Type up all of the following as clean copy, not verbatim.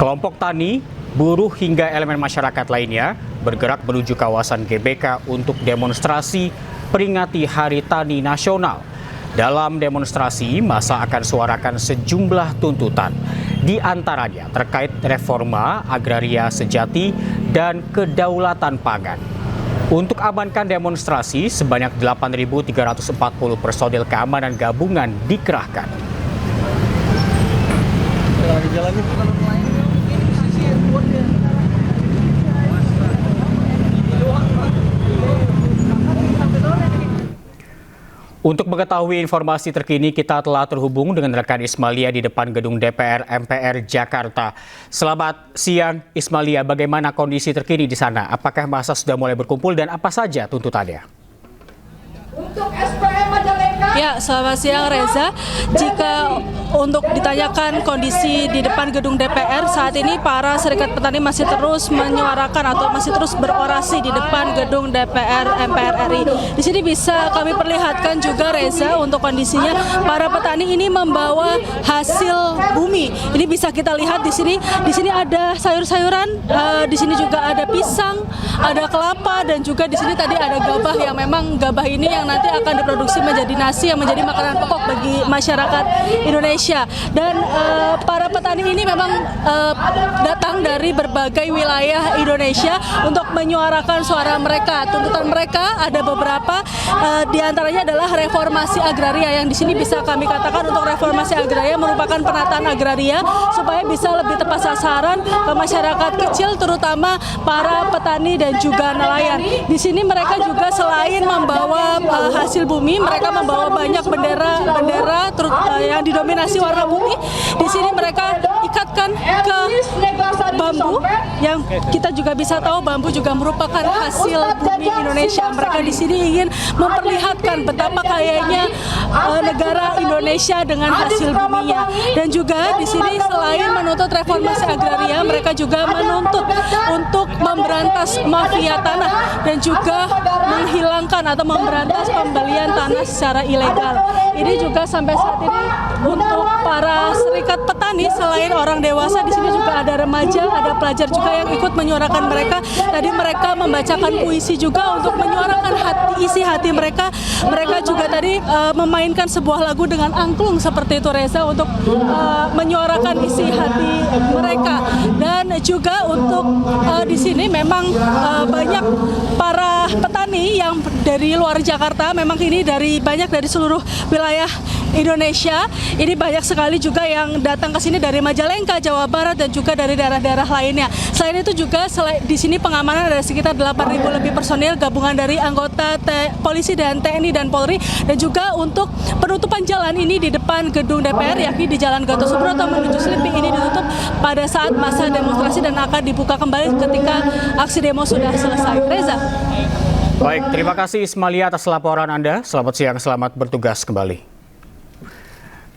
Kelompok tani, buruh hingga elemen masyarakat lainnya bergerak menuju kawasan GBK untuk demonstrasi peringati Hari Tani Nasional. Dalam demonstrasi, massa akan suarakan sejumlah tuntutan, di antaranya terkait reforma agraria sejati dan kedaulatan pangan. Untuk amankan demonstrasi, sebanyak 8.340 personil keamanan gabungan dikerahkan. Untuk mengetahui informasi terkini, kita telah terhubung dengan rekan Ismalia di depan gedung DPR MPR Jakarta. Selamat siang Ismalia, bagaimana kondisi terkini di sana? Apakah massa sudah mulai berkumpul dan apa saja tuntutannya? Untuk SPM Majalengka. Ya, selamat siang Reza. Jika untuk ditanyakan kondisi di depan gedung DPR saat ini, para serikat petani masih terus menyuarakan atau masih terus berorasi di depan gedung DPR MPR RI. Di sini bisa kami perlihatkan juga Reza untuk kondisinya, para petani ini membawa hasil bumi. Ini bisa kita lihat di sini. Di sini ada sayur-sayuran, di sini juga ada pisang, ada kelapa, dan juga di sini tadi ada gabah yang memang gabah ini yang nanti akan diproduksi menjadi nasi yang menjadi makanan pokok bagi masyarakat Indonesia. Dan para petani ini memang datang dari berbagai wilayah Indonesia untuk menyuarakan suara mereka. Tuntutan mereka ada beberapa, di antaranya adalah reformasi agraria, yang di sini bisa kami katakan untuk reformasi agraria merupakan penataan agraria supaya bisa lebih tepat sasaran ke masyarakat kecil, terutama para petani dan juga nelayan. Di sini mereka juga selain membawa hasil bumi, mereka membawa banyak bendera yang didominasi warna putih. Di sini mereka ikatkan ke bambu, yang kita juga bisa tahu bambu juga merupakan hasil bumi Indonesia. Mereka di sini ingin memperlihatkan betapa kayanya negara Indonesia dengan hasil buminya. Dan juga di sini selain menuntut reformasi agraria, mereka juga menuntut untuk memberantas mafia tanah dan juga menghilangkan atau memberantas pembelian tanah secara ilegal. Ini juga sampai saat ini untuk para serikat petani, selain orang dewasa, di sini juga ada remaja, ada pelajar juga yang ikut menyuarakan mereka. Tadi mereka membacakan puisi juga untuk menyuarakan isi hati mereka. Mereka juga tadi memainkan sebuah lagu dengan angklung seperti itu Reza, untuk menyuarakan isi hati mereka. Dan juga untuk di sini memang banyak para petani yang dari luar Jakarta, memang ini banyak dari seluruh wilayah Indonesia. Ini banyak sekali juga yang datang ke sini dari Majalengka, Jawa Barat, dan juga dari daerah-daerah lainnya. Selain itu juga di sini pengamanan ada sekitar 8.000 lebih personil gabungan dari anggota polisi dan TNI dan Polri. Dan juga untuk penutupan jalan ini di depan gedung DPR, yakni di Jalan Gatot Subroto menuju Selipi, ini ditutup pada saat masa demonstrasi dan akan dibuka kembali ketika aksi demo sudah selesai. Reza. Baik, terima kasih Ismalia atas laporan Anda. Selamat siang, selamat bertugas kembali.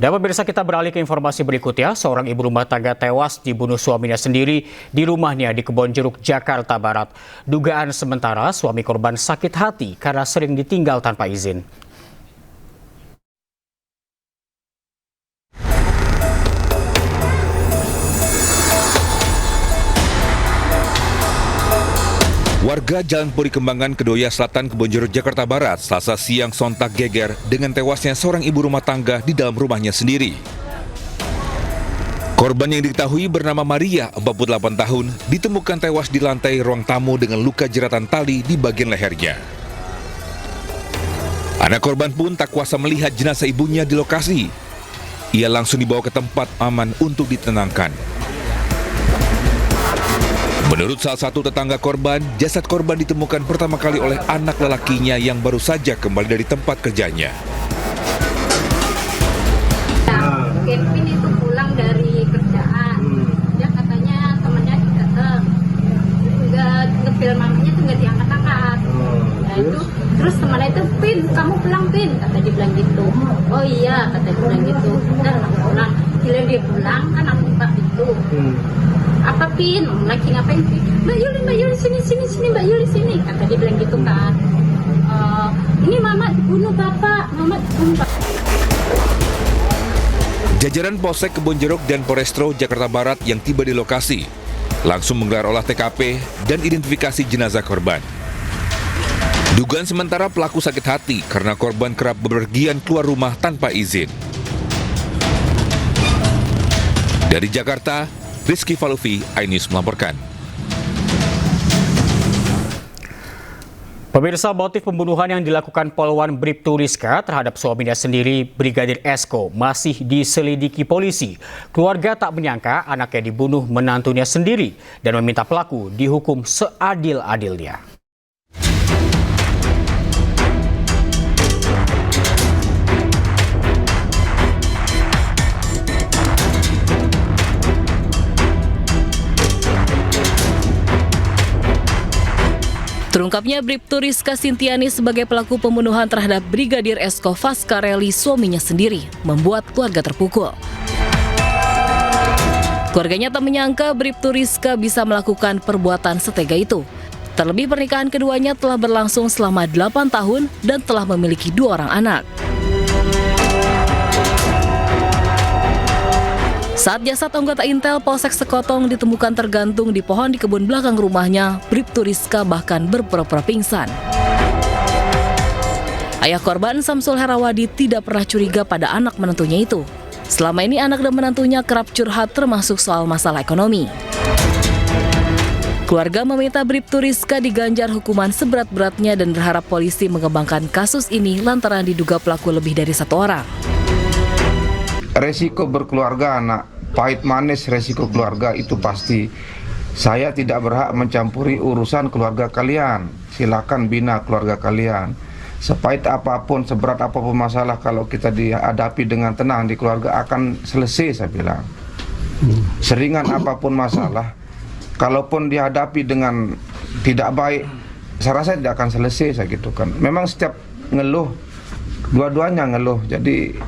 Dan pemirsa, kita beralih ke informasi berikutnya. Seorang ibu rumah tangga tewas dibunuh suaminya sendiri di rumahnya di Kebonjeruk, Jakarta Barat. Dugaan sementara suami korban sakit hati karena sering ditinggal tanpa izin. Warga Jalan Puri Kembangan, Kedoya Selatan, Kebonjeruk, Jakarta Barat, Selasa siang sontak geger dengan tewasnya seorang ibu rumah tangga di dalam rumahnya sendiri. Korban yang diketahui bernama Maria, 48 tahun, ditemukan tewas di lantai ruang tamu dengan luka jeratan tali di bagian lehernya. Anak korban pun tak kuasa melihat jenazah ibunya di lokasi. Ia langsung dibawa ke tempat aman untuk ditenangkan. Menurut salah satu tetangga korban, jasad korban ditemukan pertama kali oleh anak lelakinya yang baru saja kembali dari tempat kerjanya. Kevin itu pulang dari kerjaan, dia katanya temannya datang, ngepil mamanya tuh nggak diangkat-angkat. Nah itu, terus temannya itu, Pin, kamu pulang Pin, kata dia bilang gitu. Oh iya, kata dia bilang gitu. Dan aku pulang, gila dia pulang kan aku buka itu. Apa Pin? Lagi ngapain Pin? Mbak Yuli sini Mbak Yuli sini, kata dia bilang gitu kan. Ini mama dibunuh bapak, mama dibunuh bapak. Jajaran Polsek Kebonjeruk dan Polrestro Jakarta Barat yang tiba di lokasi langsung menggelar olah TKP dan identifikasi jenazah korban. Dugaan sementara pelaku sakit hati karena korban kerap bepergian keluar rumah tanpa izin. Dari Jakarta, Rizky Falufi, iNews melaporkan. Pemirsa, motif pembunuhan yang dilakukan Polwan Bribtu Rizka terhadap suaminya sendiri, Brigadir Esko, masih diselidiki polisi. Keluarga tak menyangka anaknya dibunuh menantunya sendiri dan meminta pelaku dihukum seadil-adilnya. Terungkapnya Bribtu Rizka Sintiani sebagai pelaku pembunuhan terhadap Brigadir Esko Faskareli, suaminya sendiri, membuat keluarga terpukul. Keluarganya tak menyangka Bribtu Rizka bisa melakukan perbuatan setega itu. Terlebih pernikahan keduanya telah berlangsung selama 8 tahun dan telah memiliki 2 orang anak. Saat jasad anggota Intel Polsek Sekotong ditemukan tergantung di pohon di kebun belakang rumahnya, Bribtu Rizka bahkan berpura-pura pingsan. Ayah korban, Samsul Herawadi, tidak pernah curiga pada anak menantunya itu. Selama ini anak dan menantunya kerap curhat termasuk soal masalah ekonomi. Keluarga meminta Bribtu Rizka diganjar hukuman seberat-beratnya dan berharap polisi mengembangkan kasus ini lantaran diduga pelaku lebih dari 1 orang. Resiko berkeluarga anak, pahit manis resiko keluarga itu pasti. Saya tidak berhak mencampuri urusan keluarga kalian. Silakan bina keluarga kalian. Sepahit apapun, seberat apapun masalah, kalau kita dihadapi dengan tenang di keluarga akan selesai, saya bilang. Seringan apapun masalah, kalaupun dihadapi dengan tidak baik, saya rasa tidak akan selesai, saya gitu kan. Memang setiap ngeluh, dua-duanya ngeluh, jadi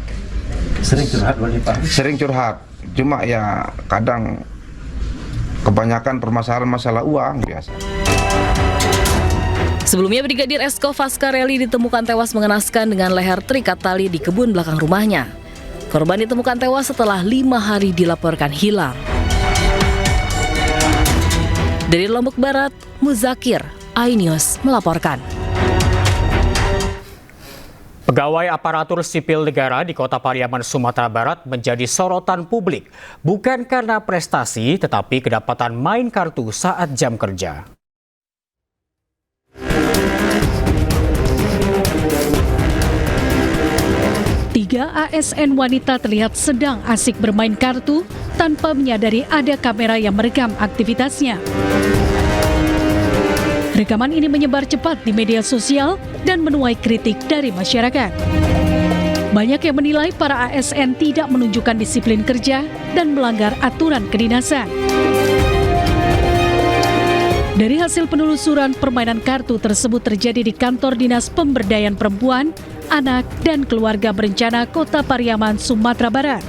sering curhat, Pak. Sering curhat, cuma ya kadang kebanyakan permasalahan masalah uang biasa. Sebelumnya Brigadir Esko Faskareli ditemukan tewas mengenaskan dengan leher terikat tali di kebun belakang rumahnya. Korban ditemukan tewas setelah 5 hari dilaporkan hilang. Dari Lombok Barat, Muzakir, iNews melaporkan. Pegawai aparatur sipil negara di Kota Pariaman, Sumatera Barat menjadi sorotan publik, bukan karena prestasi tetapi kedapatan main kartu saat jam kerja. Tiga ASN wanita terlihat sedang asik bermain kartu tanpa menyadari ada kamera yang merekam aktivitasnya. Rekaman ini menyebar cepat di media sosial dan menuai kritik dari masyarakat. Banyak yang menilai para ASN tidak menunjukkan disiplin kerja dan melanggar aturan kedinasan. Dari hasil penelusuran, permainan kartu tersebut terjadi di kantor Dinas Pemberdayaan Perempuan, Anak, dan Keluarga Berencana Kota Pariaman, Sumatera Barat.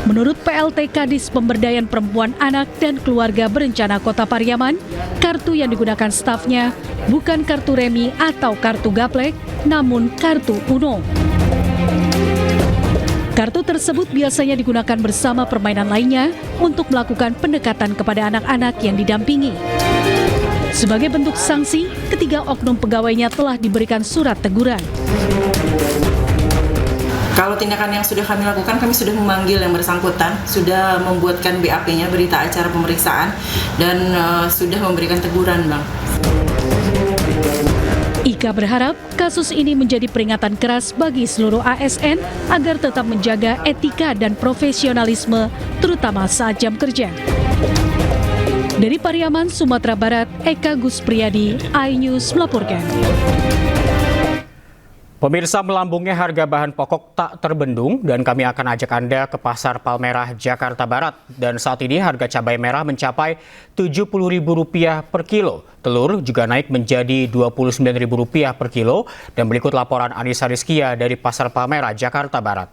Menurut PLT Kadis Pemberdayaan Perempuan, Anak, dan Keluarga Berencana Kota Pariaman, kartu yang digunakan stafnya bukan kartu remi atau kartu gaplek, namun kartu Uno. Kartu tersebut biasanya digunakan bersama permainan lainnya untuk melakukan pendekatan kepada anak-anak yang didampingi. Sebagai bentuk sanksi, ketiga oknum pegawainya telah diberikan surat teguran. Kalau tindakan yang sudah kami lakukan, kami sudah memanggil yang bersangkutan, sudah membuatkan BAP-nya, berita acara pemeriksaan, dan sudah memberikan teguran, Bang. Ika berharap kasus ini menjadi peringatan keras bagi seluruh ASN agar tetap menjaga etika dan profesionalisme, terutama saat jam kerja. Dari Pariaman, Sumatera Barat, Eka Guspriyadi, iNews melaporkan. Pemirsa, melambungnya harga bahan pokok tak terbendung dan kami akan ajak Anda ke Pasar Palmerah, Jakarta Barat. Dan saat ini harga cabai merah mencapai Rp70.000 per kilo. Telur juga naik menjadi Rp29.000 per kilo. Dan berikut laporan Anissa Rizkia dari Pasar Palmerah, Jakarta Barat.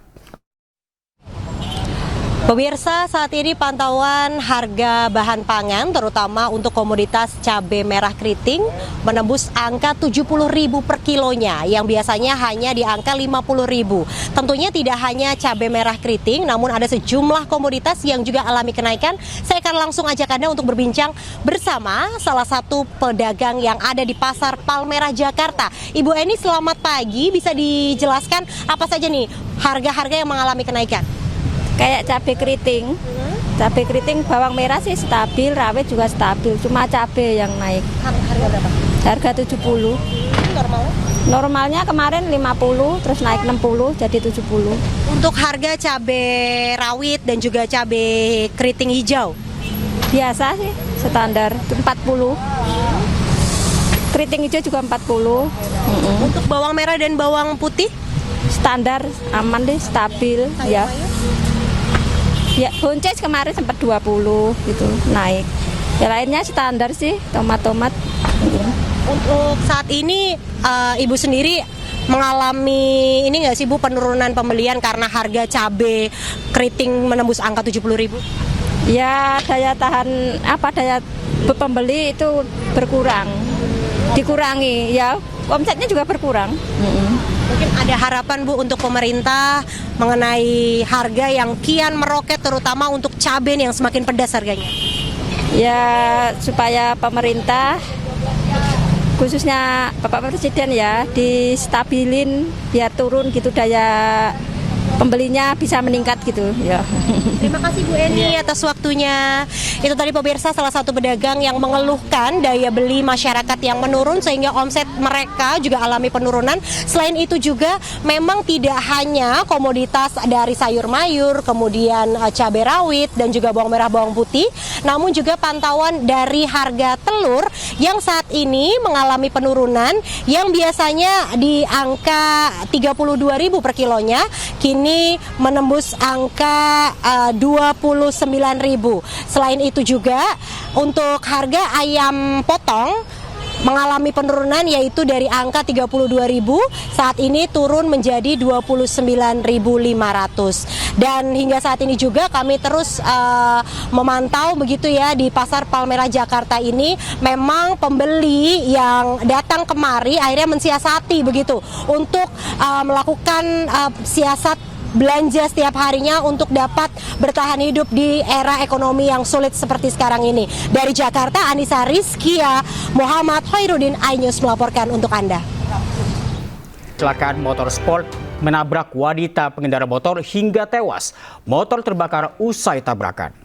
Pemirsa, saat ini pantauan harga bahan pangan terutama untuk komoditas cabai merah keriting menembus angka 70.000 per kilonya yang biasanya hanya di angka 50.000. Tentunya tidak hanya cabai merah keriting, namun ada sejumlah komoditas yang juga alami kenaikan. Saya akan langsung ajak Anda untuk berbincang bersama salah satu pedagang yang ada di Pasar Palmerah Jakarta. Ibu Eni, selamat pagi. Bisa dijelaskan apa saja nih harga-harga yang mengalami kenaikan? Kayak cabai keriting, bawang merah sih stabil, rawit juga stabil, cuma cabai yang naik. Harga berapa? Harga 70. Normalnya? Normalnya kemarin 50, terus naik 60, jadi 70. Untuk harga cabai rawit dan juga cabai keriting hijau? Biasa sih, standar 40. Keriting hijau juga 40. Untuk bawang merah dan bawang putih? Standar, aman deh, stabil. Ya. Ya, bonces kemarin sempat 20 gitu, naik. Ya lainnya standar sih, tomat-tomat. Untuk saat ini Ibu sendiri mengalami ini nggak sih Bu, penurunan pembelian karena harga cabai keriting menembus angka 70.000? Ya, daya pembeli itu berkurang. Dikurangi, ya omsetnya juga berkurang. Mungkin ada harapan Bu untuk pemerintah mengenai harga yang kian meroket terutama untuk cabai yang semakin pedas harganya. Ya supaya pemerintah khususnya Bapak Presiden ya distabilin biar turun gitu daya pembelinya bisa meningkat gitu ya. Terima kasih Bu Eni atas waktunya. Itu tadi pemirsa salah satu pedagang yang mengeluhkan daya beli masyarakat yang menurun sehingga omset mereka juga alami penurunan. Selain itu juga memang tidak hanya komoditas dari sayur mayur, kemudian cabai rawit dan juga bawang merah bawang putih, namun juga pantauan dari harga telur yang saat ini mengalami penurunan yang biasanya di angka 32.000 per kilonya kini menembus angka 29.000. Selain itu juga untuk harga ayam potong mengalami penurunan yaitu dari angka 32.000 saat ini turun menjadi 29.500. Dan hingga saat ini juga kami terus memantau begitu ya di Pasar Palmerah Jakarta ini, memang pembeli yang datang kemari akhirnya mensiasati begitu untuk melakukan siasat belanja setiap harinya untuk dapat bertahan hidup di era ekonomi yang sulit seperti sekarang ini. Dari Jakarta, Anissa Rizkia, Muhammad Hoirudin, iNews melaporkan untuk Anda. Kecelakaan motor sport menabrak wanita pengendara motor hingga tewas. Motor terbakar usai tabrakan.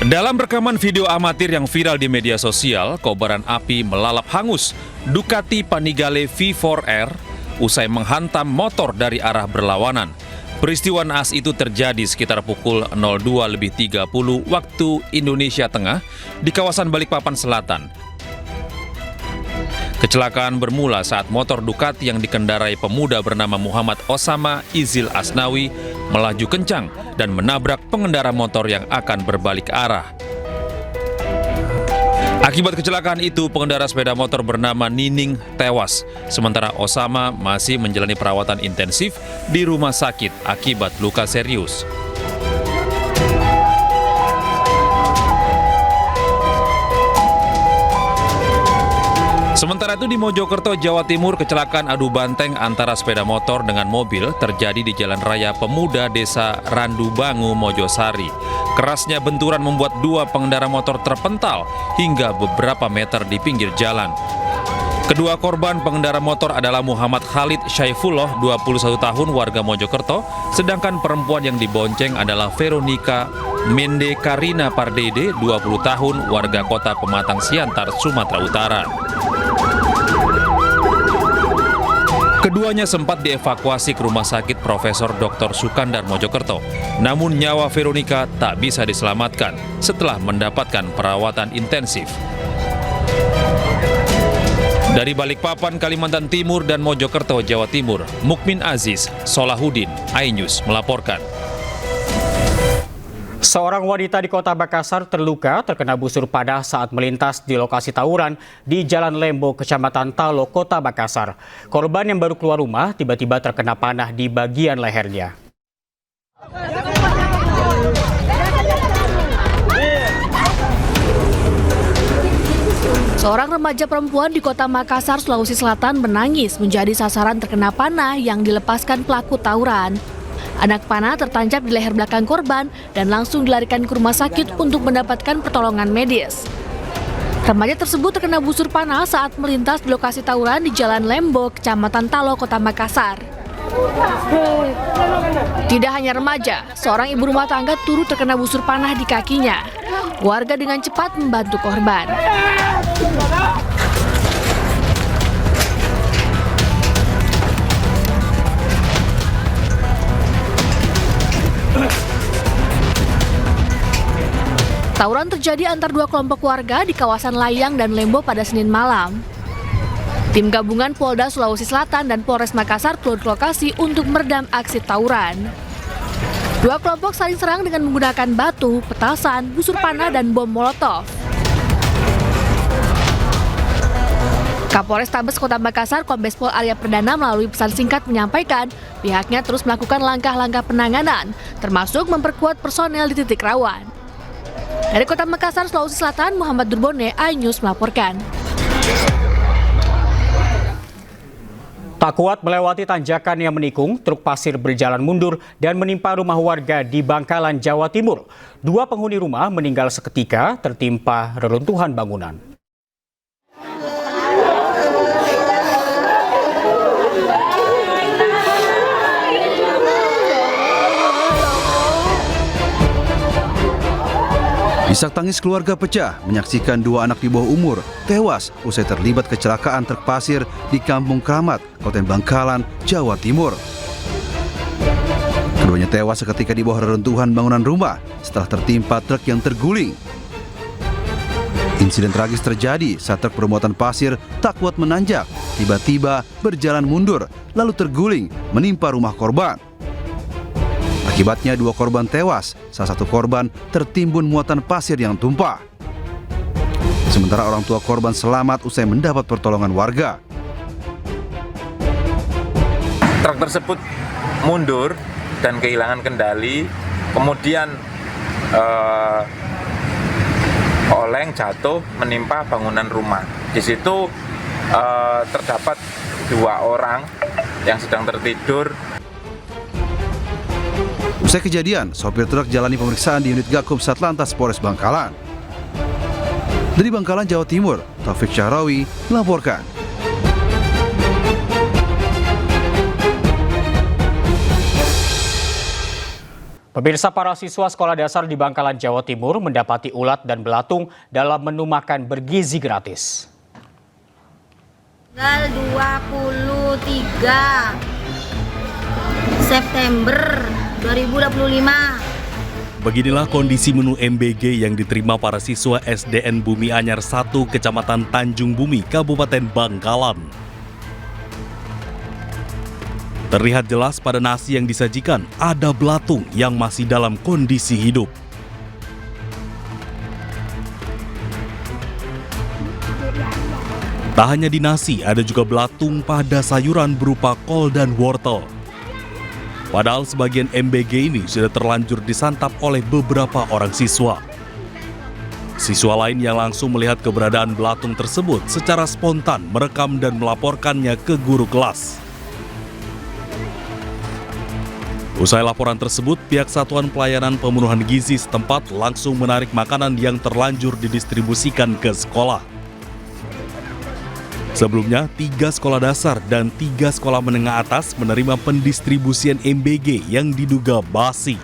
Dalam rekaman video amatir yang viral di media sosial, kobaran api melalap hangus Ducati Panigale V4R usai menghantam motor dari arah berlawanan. Peristiwa naas itu terjadi sekitar pukul 02.30 waktu Indonesia Tengah di kawasan Balikpapan Selatan. Kecelakaan bermula saat motor Ducati yang dikendarai pemuda bernama Muhammad Osama Izil Asnawi melaju kencang dan menabrak pengendara motor yang akan berbalik arah. Akibat kecelakaan itu, pengendara sepeda motor bernama Nining tewas, sementara Osama masih menjalani perawatan intensif di rumah sakit akibat luka serius. Sementara itu di Mojokerto, Jawa Timur, kecelakaan adu banteng antara sepeda motor dengan mobil terjadi di Jalan Raya Pemuda Desa Randubangu, Mojosari. Kerasnya benturan membuat dua pengendara motor terpental hingga beberapa meter di pinggir jalan. Kedua korban pengendara motor adalah Muhammad Khalid Syaifullah, 21 tahun, warga Mojokerto, sedangkan perempuan yang dibonceng adalah Veronica Mende Karina Pardede, 20 tahun, warga kota Pematang Siantar, Sumatera Utara. Keduanya sempat dievakuasi ke Rumah Sakit Profesor Dr. Sukandar Mojokerto. Namun nyawa Veronica tak bisa diselamatkan setelah mendapatkan perawatan intensif. Dari Balikpapan, Kalimantan Timur dan Mojokerto, Jawa Timur, Mukmin Aziz, Solahuddin, iNews melaporkan. Seorang wanita di Kota Makassar terluka terkena busur panah saat melintas di lokasi tawuran di Jalan Lembo, Kecamatan Talo, Kota Makassar. Korban yang baru keluar rumah tiba-tiba terkena panah di bagian lehernya. Seorang remaja perempuan di Kota Makassar, Sulawesi Selatan menangis menjadi sasaran terkena panah yang dilepaskan pelaku tawuran. Anak panah tertancap di leher belakang korban dan langsung dilarikan ke rumah sakit untuk mendapatkan pertolongan medis. Remaja tersebut terkena busur panah saat melintas di lokasi tawuran di Jalan Lembo, Kecamatan Talo, Kota Makassar. Tidak hanya remaja, seorang ibu rumah tangga turut terkena busur panah di kakinya. Warga dengan cepat membantu korban. Tawuran terjadi antar dua kelompok warga di kawasan Layang dan Lembo pada Senin malam. Tim gabungan Polda Sulawesi Selatan dan Polres Makassar turun ke lokasi untuk meredam aksi tawuran. Dua kelompok saling serang dengan menggunakan batu, petasan, busur panah, dan bom molotov. Kapolres Tabes Kota Makassar, Kombes Pol Arya Perdana melalui pesan singkat menyampaikan pihaknya terus melakukan langkah-langkah penanganan, termasuk memperkuat personel di titik rawan. Dari Kota Makassar, Sulawesi Selatan, Muhammad Durbone, iNews melaporkan. Tak kuat melewati tanjakan yang menikung, truk pasir berjalan mundur dan menimpa rumah warga di Bangkalan, Jawa Timur. Dua penghuni rumah meninggal seketika tertimpa reruntuhan bangunan. Isak tangis keluarga pecah menyaksikan dua anak di bawah umur tewas usai terlibat kecelakaan truk pasir di Kampung Kramat, Kabupaten Bangkalan, Jawa Timur. Keduanya tewas seketika di bawah reruntuhan bangunan rumah setelah tertimpa truk yang terguling. Insiden tragis terjadi saat truk bermuatan pasir tak kuat menanjak, tiba-tiba berjalan mundur lalu terguling menimpa rumah korban. Akibatnya dua korban tewas, salah satu korban tertimbun muatan pasir yang tumpah. Sementara orang tua korban selamat usai mendapat pertolongan warga. Truk tersebut mundur dan kehilangan kendali, kemudian oleng jatuh menimpa bangunan rumah. Di situ terdapat dua orang yang sedang tertidur. Usai kejadian, sopir truk jalani pemeriksaan di unit Gakum Satlantas Polres Bangkalan. Dari Bangkalan, Jawa Timur, Taufik Syahrawi melaporkan. Pemirsa, para siswa sekolah dasar di Bangkalan, Jawa Timur mendapati ulat dan belatung dalam menu makan bergizi gratis. Tanggal 23 September 2025. Beginilah kondisi menu MBG yang diterima para siswa SDN Bumi Anyar 1, Kecamatan Tanjung Bumi, Kabupaten Bangkalan. Terlihat jelas pada nasi yang disajikan ada belatung yang masih dalam kondisi hidup. Tak hanya di nasi, ada juga belatung pada sayuran berupa kol dan wortel. Padahal sebagian MBG ini sudah terlanjur disantap oleh beberapa orang siswa. Siswa lain yang langsung melihat keberadaan belatung tersebut secara spontan merekam dan melaporkannya ke guru kelas. Usai laporan tersebut, pihak Satuan Pelayanan Pemenuhan Gizi setempat langsung menarik makanan yang terlanjur didistribusikan ke sekolah. Sebelumnya, 3 sekolah dasar dan 3 sekolah menengah atas menerima pendistribusian MBG yang diduga basi.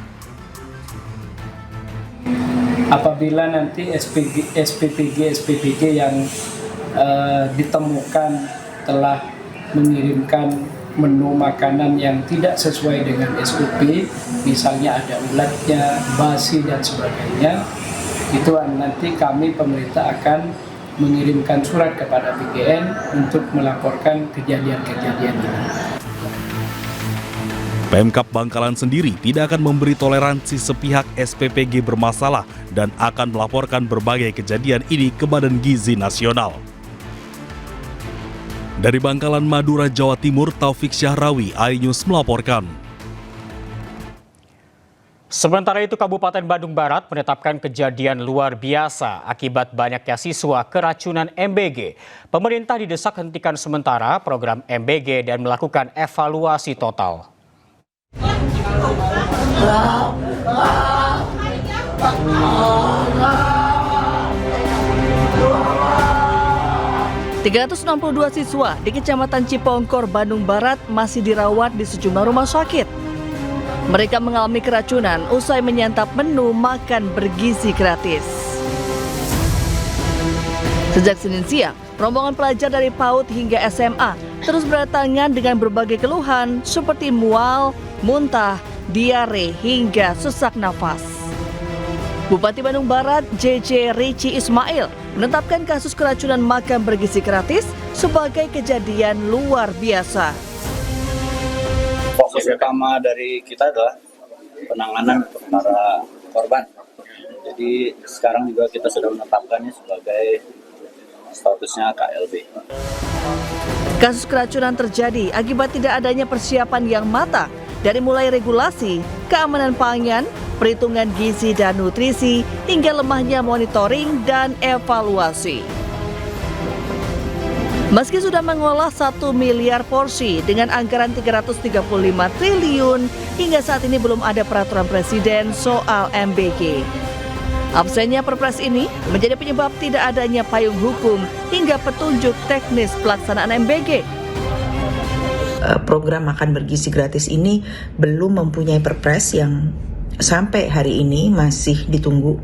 Apabila nanti SPPG yang ditemukan telah mengirimkan menu makanan yang tidak sesuai dengan SOP, misalnya ada ulatnya, basi dan sebagainya, itu nanti kami pemerintah akan mengirimkan surat kepada PGN untuk melaporkan kejadian-kejadian ini. Pemkab Bangkalan sendiri tidak akan memberi toleransi sepihak SPPG bermasalah dan akan melaporkan berbagai kejadian ini ke Badan Gizi Nasional. Dari Bangkalan, Madura, Jawa Timur, Taufik Syahrawi, iNews melaporkan. Sementara itu, Kabupaten Bandung Barat menetapkan kejadian luar biasa akibat banyaknya siswa keracunan MBG. Pemerintah didesak hentikan sementara program MBG dan melakukan evaluasi total. 362 siswa di Kecamatan Cipongkor, Bandung Barat masih dirawat di sejumlah rumah sakit. Mereka mengalami keracunan usai menyantap menu makan bergizi gratis. Sejak Senin siang, rombongan pelajar dari PAUD hingga SMA terus berdatangan dengan berbagai keluhan seperti mual, muntah, diare, hingga sesak nafas. Bupati Bandung Barat, JJ Rici Ismail, menetapkan kasus keracunan makan bergizi gratis sebagai kejadian luar biasa. Fokus utama dari kita adalah penanganan untuk para korban. Jadi sekarang juga kita sudah menetapkannya sebagai statusnya KLB. Kasus keracunan terjadi akibat tidak adanya persiapan yang matang dari mulai regulasi, keamanan pangan, perhitungan gizi dan nutrisi, hingga lemahnya monitoring dan evaluasi. Meski sudah mengolah 1 miliar porsi dengan anggaran 335 triliun, hingga saat ini belum ada peraturan presiden soal MBG. Absennya perpres ini menjadi penyebab tidak adanya payung hukum hingga petunjuk teknis pelaksanaan MBG. Program makan bergizi gratis ini belum mempunyai perpres yang sampai hari ini masih ditunggu.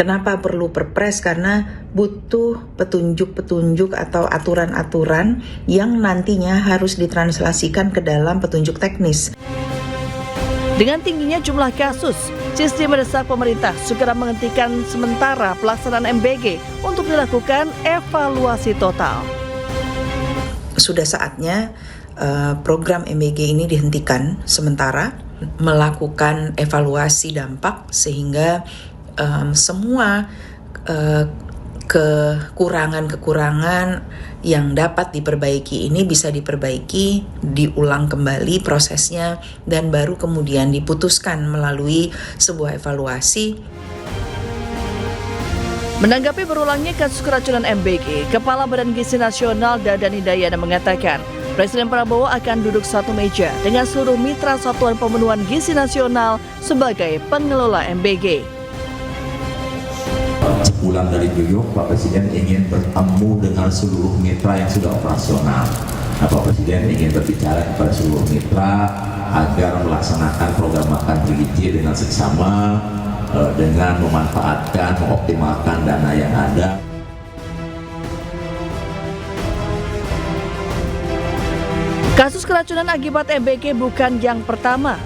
Kenapa perlu perpres? Karena butuh petunjuk-petunjuk atau aturan-aturan yang nantinya harus ditranslasikan ke dalam petunjuk teknis. Dengan tingginya jumlah kasus, Cisdi mendesak pemerintah segera menghentikan sementara pelaksanaan MBG untuk dilakukan evaluasi total. Sudah saatnya program MBG ini dihentikan sementara, melakukan evaluasi dampak sehingga semua kekurangan-kekurangan yang dapat diperbaiki ini bisa diperbaiki, diulang kembali prosesnya, dan baru kemudian diputuskan melalui sebuah evaluasi. Menanggapi berulangnya kasus keracunan MBG, Kepala Badan Gizi Nasional Dadan Hidayana mengatakan, Presiden Prabowo akan duduk satu meja dengan seluruh mitra Satuan Pemenuhan Gizi Nasional sebagai pengelola MBG. Sebulan dari New York, Pak Presiden ingin bertemu dengan seluruh mitra yang sudah operasional. Nah, Pak Presiden ingin berbicara kepada seluruh mitra agar melaksanakan program makan bergizi dengan seksama, dengan memanfaatkan, mengoptimalkan dana yang ada. Kasus keracunan akibat MBG bukan yang pertama.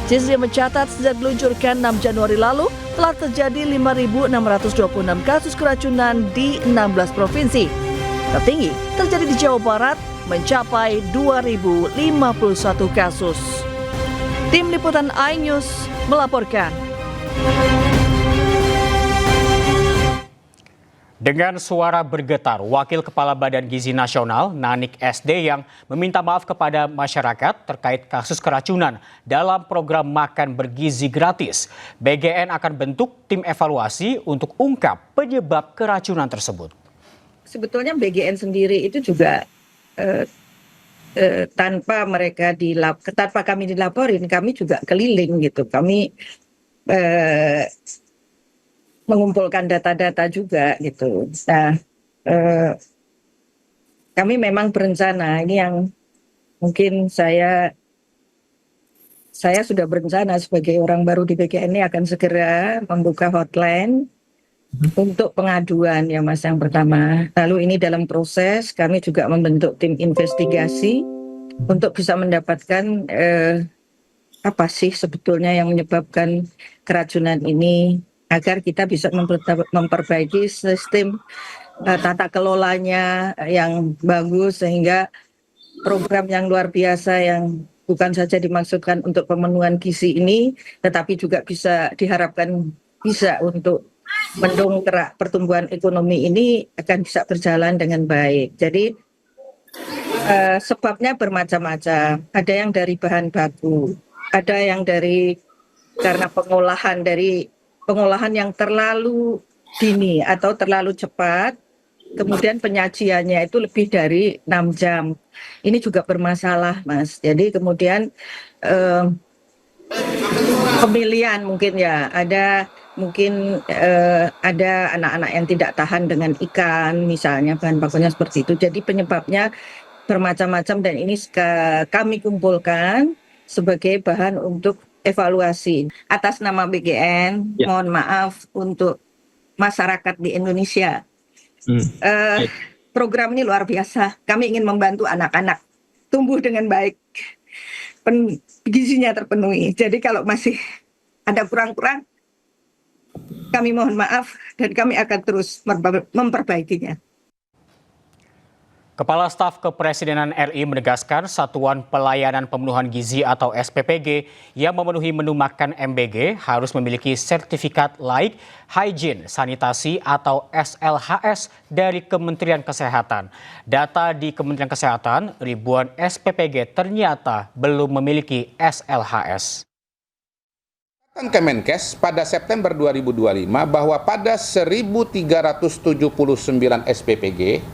Cisdi mencatat sejak diluncurkan 6 Januari lalu telah terjadi 5.626 kasus keracunan di 16 provinsi. Tertinggi terjadi di Jawa Barat mencapai 2.051 kasus. Tim Liputan iNews melaporkan. Dengan suara bergetar, Wakil Kepala Badan Gizi Nasional, Nanik SD, yang meminta maaf kepada masyarakat terkait kasus keracunan dalam program makan bergizi gratis. BGN akan bentuk tim evaluasi untuk ungkap penyebab keracunan tersebut. Sebetulnya BGN sendiri itu juga tanpa kami dilaporin, kami juga keliling gitu. Kami mengumpulkan data-data juga gitu. Nah, kami memang berencana, ini yang mungkin saya sudah berencana sebagai orang baru di BGN ini akan segera membuka hotline untuk pengaduan ya Mas yang pertama. Lalu ini dalam proses kami juga membentuk tim investigasi untuk bisa mendapatkan apa sih sebetulnya yang menyebabkan keracunan ini, agar kita bisa memperbaiki sistem tata kelolanya yang bagus, sehingga program yang luar biasa yang bukan saja dimaksudkan untuk pemenuhan gizi ini, tetapi juga diharapkan bisa untuk mendongkrak pertumbuhan ekonomi ini akan bisa berjalan dengan baik. Jadi sebabnya bermacam-macam. Ada yang dari bahan baku, ada yang karena pengolahan yang terlalu dini atau terlalu cepat. Kemudian penyajiannya itu lebih dari 6 jam. Ini juga bermasalah, Mas. Jadi kemudian pemilihan mungkin ya, ada anak-anak yang tidak tahan dengan ikan, misalnya bahan bakunya seperti itu. Jadi penyebabnya bermacam-macam dan ini kami kumpulkan sebagai bahan untuk evaluasi. Atas nama BGN, mohon maaf untuk masyarakat di Indonesia. Program ini luar biasa. Kami ingin membantu anak-anak tumbuh dengan baik, gizinya terpenuhi. Jadi kalau masih ada kurang-kurang, kami mohon maaf dan kami akan terus memperbaikinya. Kepala Staf Kepresidenan RI menegaskan Satuan Pelayanan Pemenuhan Gizi atau SPPG yang memenuhi menu makan MBG harus memiliki sertifikat laik hygiene sanitasi atau SLHS dari Kementerian Kesehatan. Data di Kementerian Kesehatan, ribuan SPPG ternyata belum memiliki SLHS. Kemenkes pada September 2025 bahwa pada 1.379 SPPG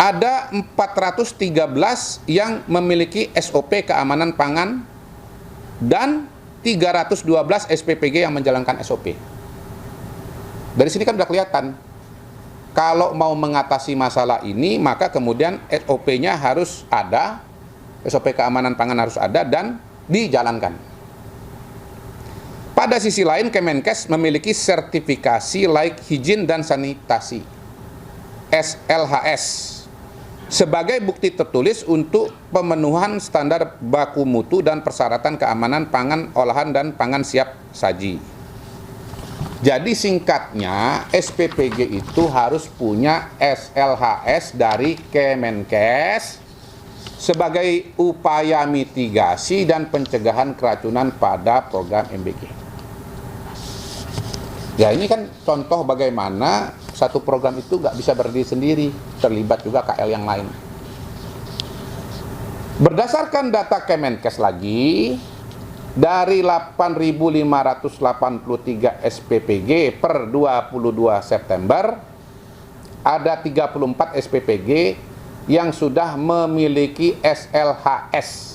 ada 413 yang memiliki SOP keamanan pangan dan 312 SPPG yang menjalankan SOP. Dari sini kan sudah kelihatan, kalau mau mengatasi masalah ini, maka kemudian SOP-nya harus ada, SOP keamanan pangan harus ada dan dijalankan. Pada sisi lain, Kemenkes memiliki sertifikasi laik higien dan sanitasi, SLHS, sebagai bukti tertulis untuk pemenuhan standar baku mutu dan persyaratan keamanan pangan olahan dan pangan siap saji. Jadi singkatnya, SPPG itu harus punya SLHS dari Kemenkes sebagai upaya mitigasi dan pencegahan keracunan pada program MBG. Ya, ini kan contoh bagaimana satu program itu nggak bisa berdiri sendiri, terlibat juga KL yang lain. Berdasarkan data Kemenkes lagi, dari 8.583 SPPG per 22 September, ada 34 SPPG yang sudah memiliki SLHS.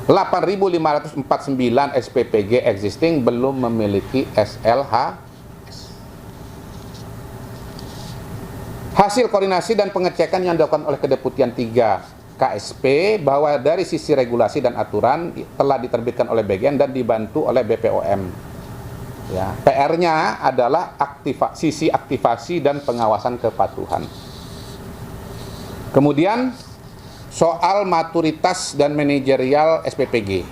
8.549 SPPG existing belum memiliki SLHS. Hasil koordinasi dan pengecekan yang dilakukan oleh Kedeputian 3 KSP bahwa dari sisi regulasi dan aturan telah diterbitkan oleh BGN dan dibantu oleh BPOM. Ya, PR-nya adalah sisi aktivasi dan pengawasan kepatuhan. Kemudian soal maturitas dan manajerial SPPG.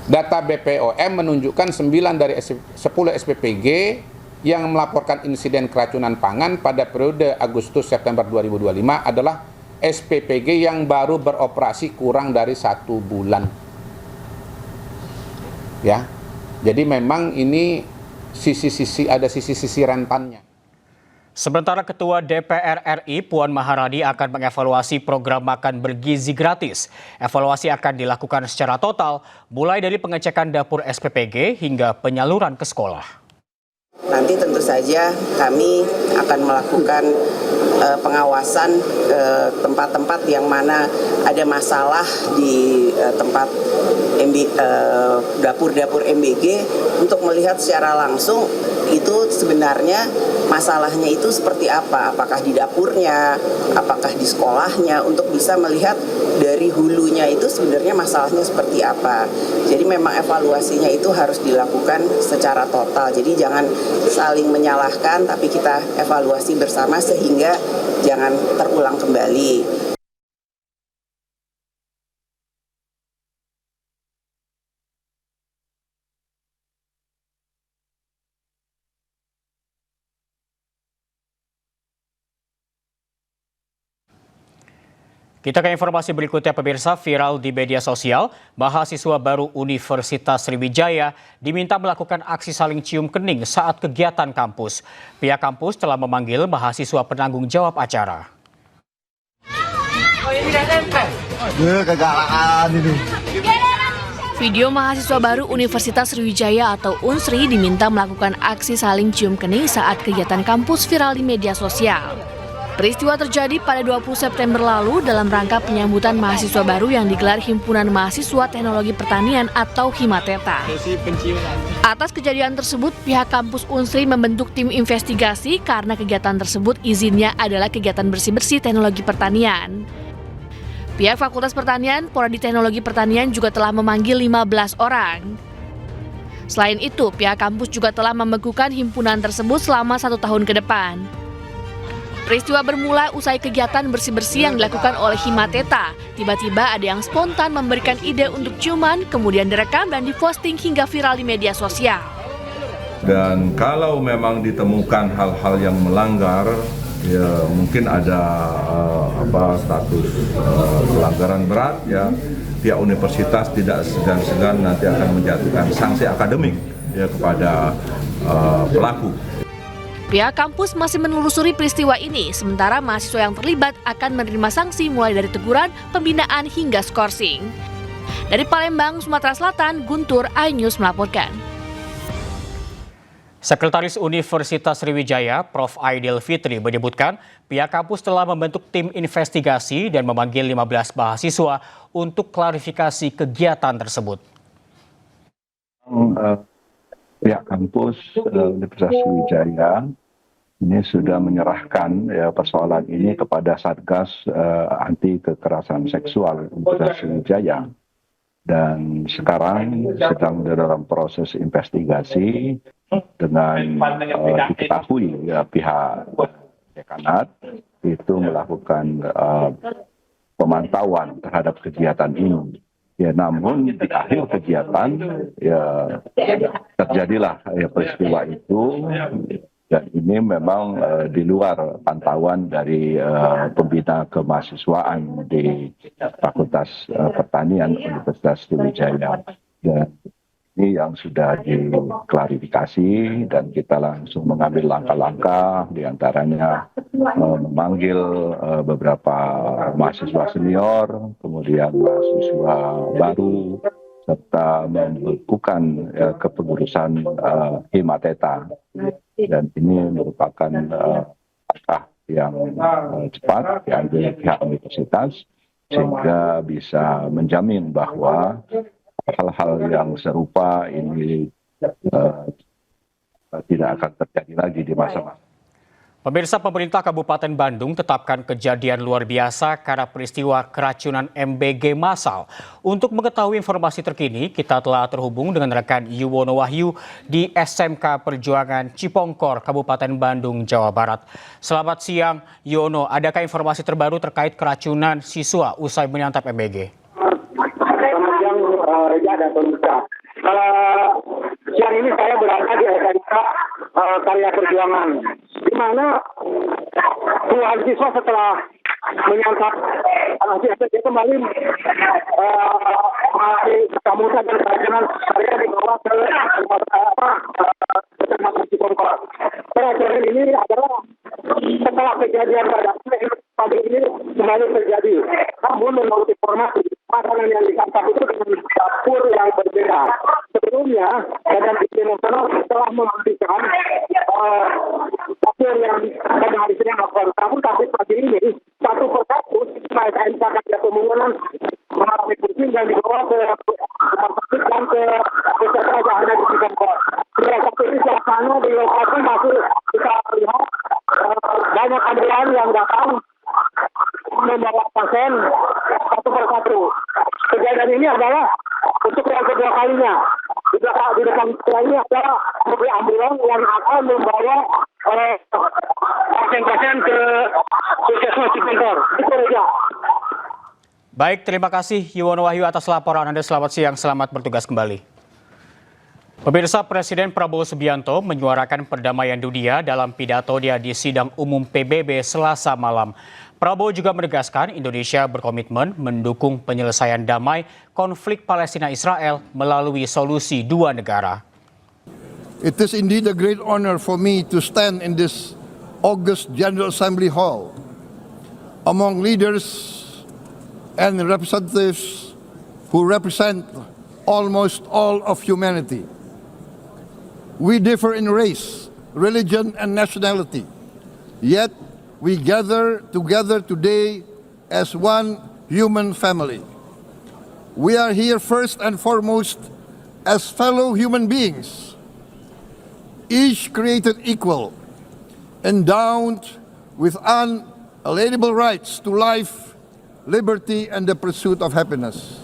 Data BPOM menunjukkan 9 dari 10 SPPG yang melaporkan insiden keracunan pangan pada periode Agustus-September 2025 adalah SPPG yang baru beroperasi kurang dari 1 bulan. Ya, jadi memang ini ada sisi-sisi rentannya. Sementara Ketua DPR RI Puan Maharani akan mengevaluasi program makan bergizi gratis. Evaluasi akan dilakukan secara total, mulai dari pengecekan dapur SPPG hingga penyaluran ke sekolah. Nanti tentu saja kami akan melakukan pengawasan tempat-tempat yang mana ada masalah di tempat dapur-dapur MBG untuk melihat secara langsung itu sebenarnya masalahnya itu seperti apa, apakah di dapurnya, apakah di sekolahnya, untuk bisa melihat dari hulunya itu sebenarnya masalahnya seperti apa. Jadi memang evaluasinya itu harus dilakukan secara total, jadi jangan saling menyalahkan tapi kita evaluasi bersama sehingga jangan terulang kembali. Kita ke informasi berikutnya, pemirsa. Viral di media sosial, mahasiswa baru Universitas Sriwijaya diminta melakukan aksi saling cium kening saat kegiatan kampus. Pihak kampus telah memanggil mahasiswa penanggung jawab acara. Video mahasiswa baru Universitas Sriwijaya atau UNSRI diminta melakukan aksi saling cium kening saat kegiatan kampus viral di media sosial. Peristiwa terjadi pada 20 September lalu dalam rangka penyambutan mahasiswa baru yang digelar Himpunan Mahasiswa Teknologi Pertanian atau Himateta. Atas kejadian tersebut, pihak kampus UNSRI membentuk tim investigasi karena kegiatan tersebut izinnya adalah kegiatan bersih-bersih teknologi pertanian. Pihak Fakultas Pertanian, Prodi Teknologi Pertanian juga telah memanggil 15 orang. Selain itu, pihak kampus juga telah membekukan himpunan tersebut selama 1 tahun ke depan. Peristiwa bermula usai kegiatan bersih-bersih yang dilakukan oleh Himateta. Tiba-tiba ada yang spontan memberikan ide untuk ciuman, kemudian direkam dan diposting hingga viral di media sosial. Dan kalau memang ditemukan hal-hal yang melanggar, ya mungkin ada status pelanggaran berat, ya pihak universitas tidak segan-segan nanti akan menjatuhkan sanksi akademik ya kepada pelaku. Pihak kampus masih menelusuri peristiwa ini, sementara mahasiswa yang terlibat akan menerima sanksi mulai dari teguran, pembinaan hingga skorsing. Dari Palembang, Sumatera Selatan, Guntur, iNews melaporkan. Sekretaris Universitas Sriwijaya, Prof. Aidil Fitri menyebutkan pihak kampus telah membentuk tim investigasi dan memanggil 15 mahasiswa untuk klarifikasi kegiatan tersebut. Pihak kampus Universitas Sriwijaya ini sudah menyerahkan persoalan ini kepada Satgas Anti Kekerasan Seksual Universitas Sriwijaya, dan sekarang sedang dalam proses investigasi dengan diketahui pihak dekanat itu melakukan pemantauan terhadap kegiatan ini. Ya, namun di akhir kegiatan ya terjadilah peristiwa itu, dan ini memang di luar pantauan dari pembina kemahasiswaan di Fakultas Pertanian Universitas Sriwijaya. Dan ini yang sudah diklarifikasi dan kita langsung mengambil langkah-langkah, diantaranya memanggil beberapa mahasiswa senior, kemudian mahasiswa baru, serta membekukan kepengurusan Himateta. Dan ini merupakan langkah yang cepat diambil pihak universitas sehingga bisa menjamin bahwa hal-hal yang serupa ini tidak akan terjadi lagi di masa-masa. Pemirsa, pemerintah Kabupaten Bandung tetapkan kejadian luar biasa karena peristiwa keracunan MBG massal. Untuk mengetahui informasi terkini, kita telah terhubung dengan rekan Yuwono Wahyu di SMK Perjuangan Cipongkor, Kabupaten Bandung, Jawa Barat. Selamat siang, Yuwono. Adakah informasi terbaru terkait keracunan siswa usai menyantap MBG? Selamat siang, Reza dan pemirsa. Siang ini saya berada di SMK Karya Perjuangan, di mana puluhan siswa setelah menyantap hasil MBG kembali Kamusa dan keracunan karya dibawa ke Kecamatan Cipongkor. Keracunan ini adalah setelah kejadian pada pagi ini kembali terjadi. Namun menurut informasi, makanan yang disantap itu dengan dapur yang berbeda. Sebelumnya, Badan Gizi Nasional telah memberikan dapur yang pada hari Senin melakukan. Namun sampai pagi ini, satu persatu SMK Karya Perjuangan mengalami pusing dan dibawa ke rumah sakit dan ke pusat raja di Cipongkor. Hingga saat ini suasana di lokasi masih bisa terlihat banyak ambulan yang datang membawa pasien satu persatu. Kejadian ini adalah untuk yang kedua kalinya. Di depan saya ini adalah mobil ambulans yang akan membawa pasien-pasien ke Puskesmas Cipongkor. Itu saja. Baik, terima kasih Yuwono Wahyu atas laporan Anda. Selamat siang, selamat bertugas kembali. Pemirsa, Presiden Prabowo Subianto menyuarakan perdamaian dunia dalam pidato dia di sidang umum PBB Selasa malam. Prabowo juga menegaskan Indonesia berkomitmen mendukung penyelesaian damai konflik Palestina-Israel melalui solusi dua negara. It is indeed a great honor for me to stand in this August General Assembly Hall among leaders and representatives who represent almost all of humanity. We differ in race, religion, and nationality, yet we gather together today as one human family. We are here first and foremost as fellow human beings, each created equal, endowed with unalienable rights to life, liberty, and the pursuit of happiness.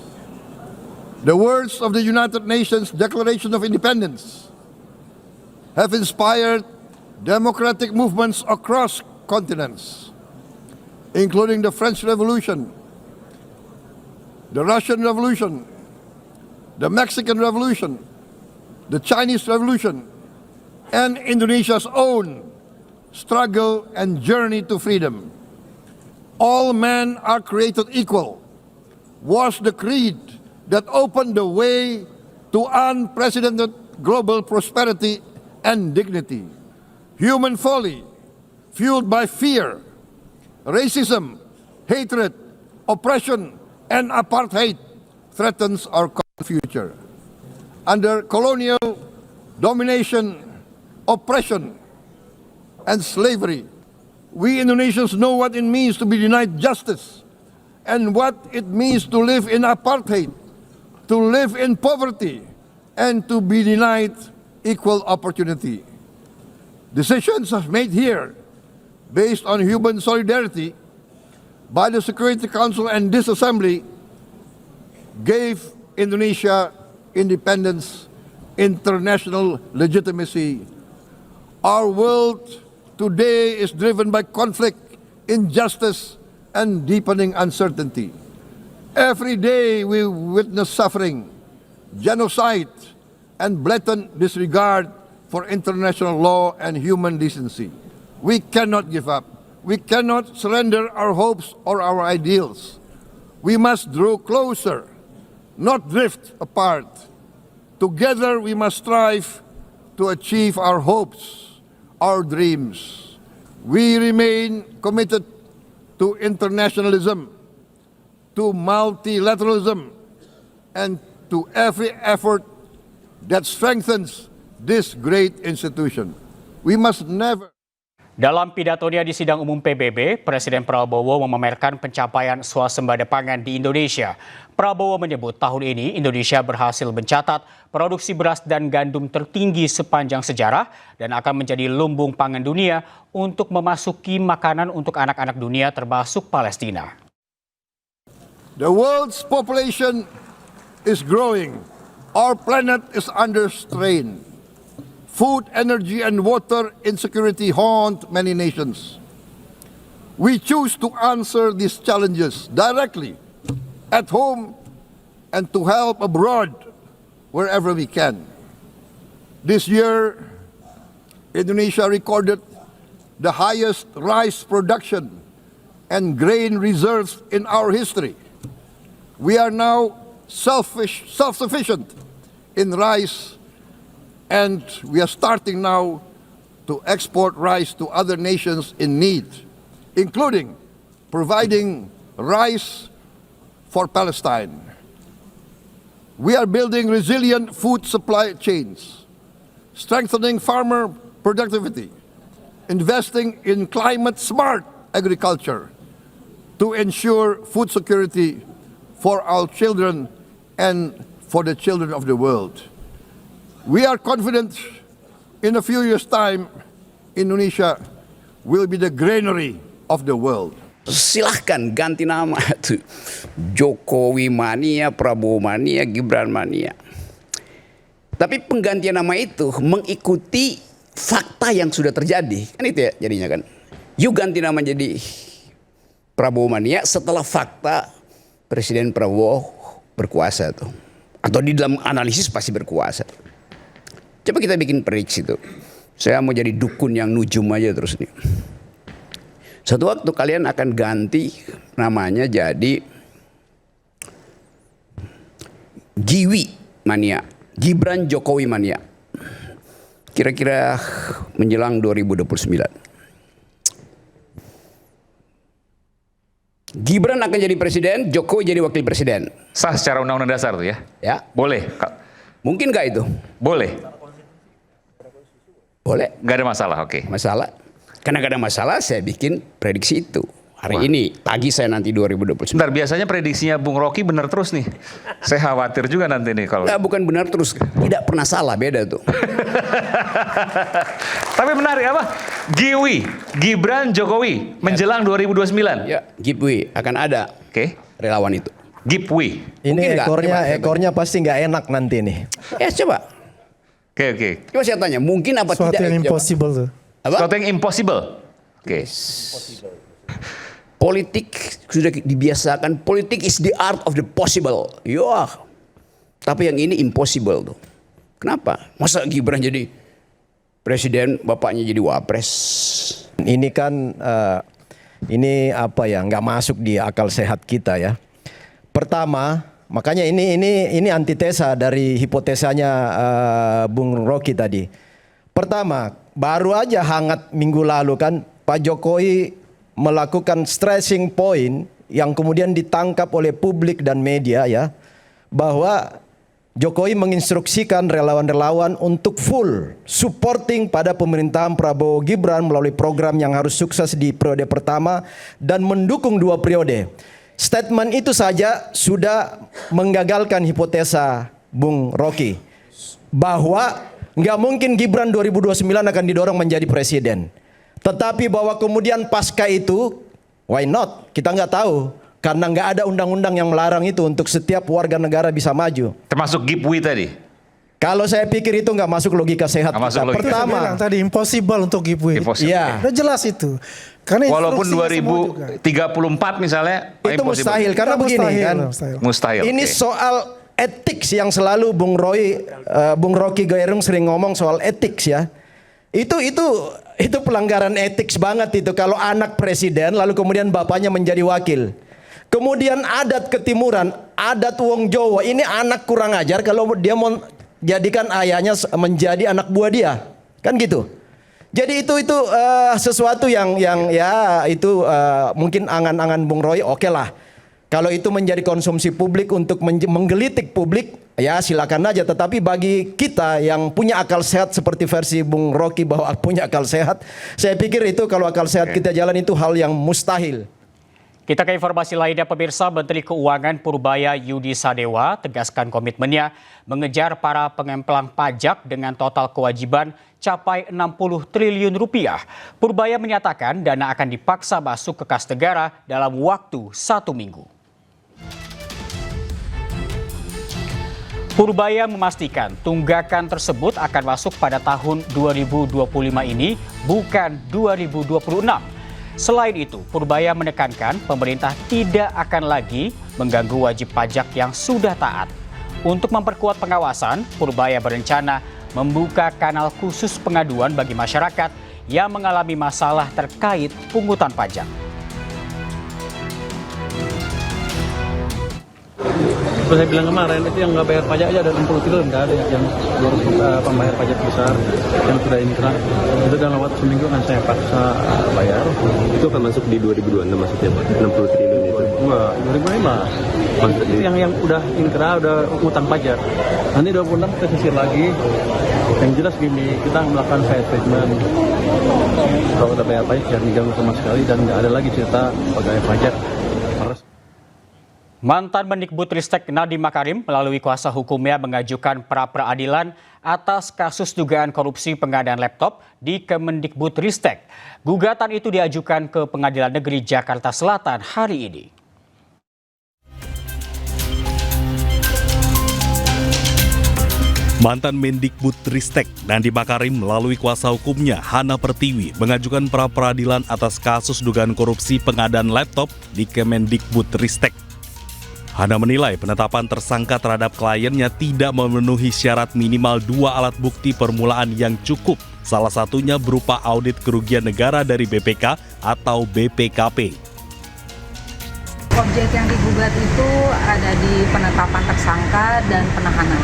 The words of the United Nations Declaration of Independence have inspired democratic movements across continents, including the French Revolution, the Russian Revolution, the Mexican Revolution, the Chinese Revolution, and Indonesia's own struggle and journey to freedom. All men are created equal was the creed that opened the way to unprecedented global prosperity and dignity. Human folly, fueled by fear, racism, hatred, oppression, and apartheid, threatens our common future. Under colonial domination, oppression, and slavery, we Indonesians know what it means to be denied justice and what it means to live in apartheid, to live in poverty, and to be denied equal opportunity. Decisions are made here based on human solidarity by the Security Council, and this assembly gave Indonesia independence, international legitimacy. Our world today is driven by conflict, injustice, and deepening uncertainty. Every day we witness suffering, genocide, and blatant disregard for international law and human decency. We cannot give up. We cannot surrender our hopes or our ideals. We must draw closer, not drift apart. Together we must strive to achieve our hopes, our dreams. We remain committed to internationalism, to multilateralism, and to every effort that strengthens this great institution. We must never. Dalam pidatonya di sidang umum PBB, Presiden Prabowo memamerkan pencapaian swasembada pangan di Indonesia. Prabowo menyebut tahun ini Indonesia berhasil mencatat produksi beras dan gandum tertinggi sepanjang sejarah dan akan menjadi lumbung pangan dunia untuk memasuki makanan untuk anak-anak dunia termasuk Palestina. The world's population is growing. Our planet is under strain. Food, energy, and water insecurity haunt many nations. We choose to answer these challenges directly, at home, and to help abroad wherever we can. This year, Indonesia recorded the highest rice production and grain reserves in our history. We are now self-sufficient in rice, and we are starting now to export rice to other nations in need, including providing rice for Palestine. We are building resilient food supply chains, strengthening farmer productivity, investing in climate-smart agriculture to ensure food security for our children and for the children of the world. We are confident in a few years' time, Indonesia will be the granary of the world. Silahkan ganti nama tuh, Jokowi mania, Prabowo mania, Gibran mania. Tapi penggantian nama itu mengikuti fakta yang sudah terjadi, kan itu ya jadinya kan. Yuk ganti nama jadi Prabowo mania setelah fakta Presiden Prabowo berkuasa tuh, atau di dalam analisis pasti berkuasa. Coba kita bikin prediksi tuh. Saya mau jadi dukun yang nujum aja terus nih. Suatu waktu kalian akan ganti namanya jadi Giwi Mania, Gibran Jokowi Mania. Kira-kira menjelang 2029. Gibran akan jadi presiden, Jokowi jadi wakil presiden. Sah secara undang-undang dasar tuh ya? Ya. Boleh. Mungkin nggak itu? Boleh. Boleh. Nggak ada masalah, oke. Masalah. Karena nggak ada masalah, saya bikin prediksi itu. Hari ini, pagi saya nanti 2029. Bentar, biasanya prediksinya Bung Rocky benar terus nih. Saya khawatir juga nanti nih kalau... Nggak, bukan benar terus. Tidak pernah salah, beda tuh. Tapi menarik apa? Gibran Jokowi menjelang 2029. Ya, Gipwi akan ada. Oke. Relawan itu. Gipwi. Ini ekornya pasti nggak enak nanti nih. Ya coba. Oke. Coba saya tanya, mungkin apa Suatu tidak? yang impossible tuh. Apa? Suatu yang impossible. Oke. Politik sudah dibiasakan, politik is the art of the possible. Ya. Tapi yang ini impossible tuh. Kenapa? Masa Gibran jadi presiden, bapaknya jadi wapres? Ini kan ini apa ya, nggak masuk di akal sehat kita ya. Pertama, makanya ini antitesa dari hipotesanya Bung Rocky tadi. Pertama, baru aja hangat minggu lalu kan Pak Jokowi melakukan stressing point yang kemudian ditangkap oleh publik dan media ya, bahwa Jokowi menginstruksikan relawan-relawan untuk full supporting pada pemerintahan Prabowo Gibran melalui program yang harus sukses di periode pertama dan mendukung 2 periode. Statement itu saja sudah menggagalkan hipotesa Bung Rocky bahwa nggak mungkin Gibran 2029 akan didorong menjadi presiden. Tetapi bahwa kemudian pasca itu, why not? Kita nggak tahu. Karena nggak ada undang-undang yang melarang itu untuk setiap warga negara bisa maju. Termasuk Gipwi tadi? Kalau saya pikir itu nggak masuk logika sehat. Masuk logika. Pertama, tadi impossible untuk Gipwi. Iya. Udah jelas itu. Karena walaupun 2034 misalnya itu mustahil. Karena begini kan, mustahil. Ini soal etik yang selalu Bung Rocky Gerung sering ngomong soal etik ya. Itu pelanggaran etik banget itu kalau anak presiden lalu kemudian bapaknya menjadi wakil. Kemudian adat ketimuran, adat wong Jawa, ini anak kurang ajar kalau dia mau jadikan ayahnya menjadi anak buah dia. Kan gitu. Jadi itu sesuatu yang ya itu mungkin angan-angan Bung Roy oke lah. Kalau itu menjadi konsumsi publik untuk menggelitik publik, ya silakan aja. Tetapi bagi kita yang punya akal sehat seperti versi Bung Rocky bahwa punya akal sehat, saya pikir itu kalau akal sehat kita jalan itu hal yang mustahil. Kita ke informasi lainnya, pemirsa. Menteri Keuangan Purbaya Yudi Sadewa tegaskan komitmennya mengejar para pengemplang pajak dengan total kewajiban capai 60 triliun rupiah. Purbaya menyatakan dana akan dipaksa masuk ke kas negara dalam waktu 1 minggu. Purbaya memastikan tunggakan tersebut akan masuk pada tahun 2025 ini, bukan 2026. Selain itu, Purbaya menekankan pemerintah tidak akan lagi mengganggu wajib pajak yang sudah taat. Untuk memperkuat pengawasan, Purbaya berencana membuka kanal khusus pengaduan bagi masyarakat yang mengalami masalah terkait pungutan pajak. Seperti saya bilang kemarin, itu yang nggak bayar pajak aja ada 60 triliun, nggak ada yang pembayar pajak besar yang sudah inkrah. Itu dalam waktu seminggu kan saya paksa bayar. Itu akan masuk di 2026 maksudnya Pak? 60 triliun itu? Enggak, 2005. Itu yang udah inkrah, udah utang pajak. Nanti 2026 kita sisir lagi. Yang jelas gini, kita melakukan fair treatment. Kalau udah bayar pajak jangan diganggu sama sekali dan nggak ada lagi cerita pegawai pajak. Mantan Mendikbudristek Nadiem Makarim melalui kuasa hukumnya mengajukan pra-peradilan atas kasus dugaan korupsi pengadaan laptop di Kemendikbudristek. Gugatan itu diajukan ke Pengadilan Negeri Jakarta Selatan hari ini. Mantan Mendikbudristek Nadiem Makarim melalui kuasa hukumnya Hana Pertiwi mengajukan pra-peradilan atas kasus dugaan korupsi pengadaan laptop di Kemendikbudristek. Hana menilai penetapan tersangka terhadap kliennya tidak memenuhi syarat minimal 2 alat bukti permulaan yang cukup salah satunya berupa audit kerugian negara dari BPK atau BPKP. Objek yang digugat itu ada di penetapan tersangka dan penahanan.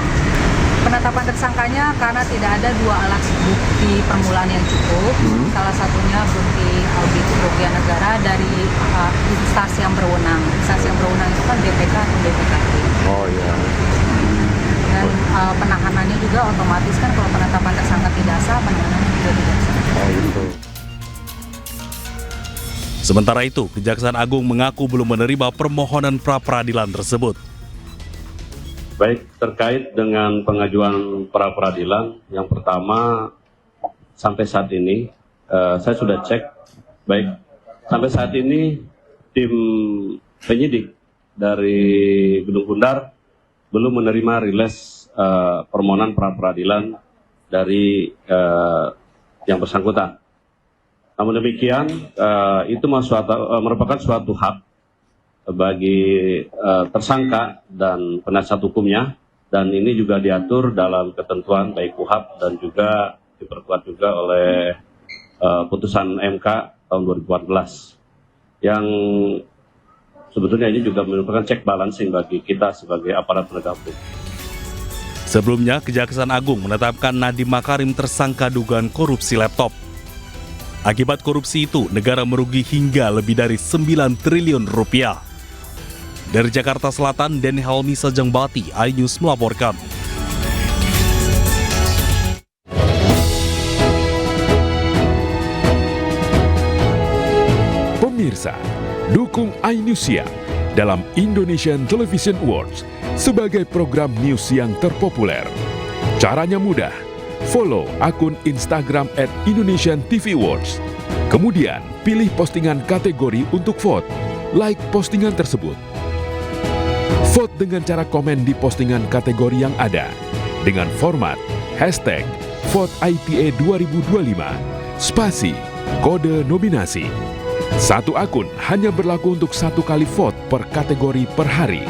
Penetapan tersangkanya karena tidak ada dua alat bukti permulaan yang cukup. Salah satunya bukti audit kerugian negara dari instansi yang berwenang. Instansi yang berwenang itu kan BPK atau BPKP. Oh iya. Dan penahanannya juga otomatis kan kalau penetapan tersangka tidak sah, penahanannya juga tidak sah. Oh itu. Sementara itu, Kejaksaan Agung mengaku belum menerima permohonan pra-peradilan tersebut. Baik, terkait dengan pengajuan pra-peradilan, yang pertama sampai saat ini saya sudah cek, baik sampai saat ini tim penyidik dari Gedung Bundar belum menerima rilis permohonan pra-peradilan dari yang bersangkutan. Namun demikian, itu merupakan suatu hak bagi tersangka dan penasihat hukumnya, dan ini juga diatur dalam ketentuan baik KUHP dan juga diperkuat juga oleh putusan MK tahun 2014 yang sebetulnya ini juga merupakan check balancing bagi kita sebagai aparat penegak hukum. Sebelumnya, Kejaksaan Agung menetapkan Nadiem Makarim tersangka dugaan korupsi laptop. Akibat korupsi itu, negara merugi hingga lebih dari 9 triliun rupiah. Dari Jakarta Selatan, Denny Helmi Sajangbati, iNews melaporkan. Pemirsa, dukung iNews Siang dalam Indonesian Television Awards sebagai program news yang terpopuler. Caranya mudah, follow akun Instagram @Indonesian TV Awards. Kemudian pilih postingan kategori untuk vote, like postingan tersebut. Vote dengan cara komen di postingan kategori yang ada dengan format #VoteITA 2025 spasi kode nominasi. Satu akun hanya berlaku untuk satu kali vote per kategori per hari.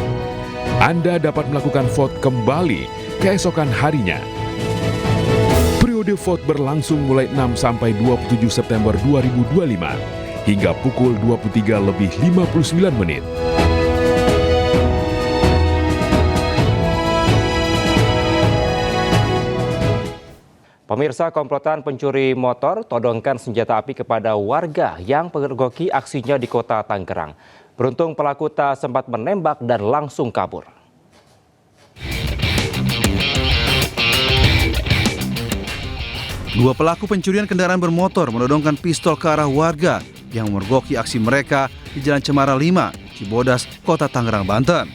Anda dapat melakukan vote kembali keesokan harinya. Periode vote berlangsung mulai 6 sampai 27 September 2025 hingga pukul 23:59. Pemirsa, komplotan pencuri motor todongkan senjata api kepada warga yang pergoki aksinya di kota Tangerang. Beruntung pelaku tak sempat menembak dan langsung kabur. Dua pelaku pencurian kendaraan bermotor menodongkan pistol ke arah warga yang memergoki aksi mereka di Jalan Cemara 5, Cibodas, Kota Tangerang, Banten.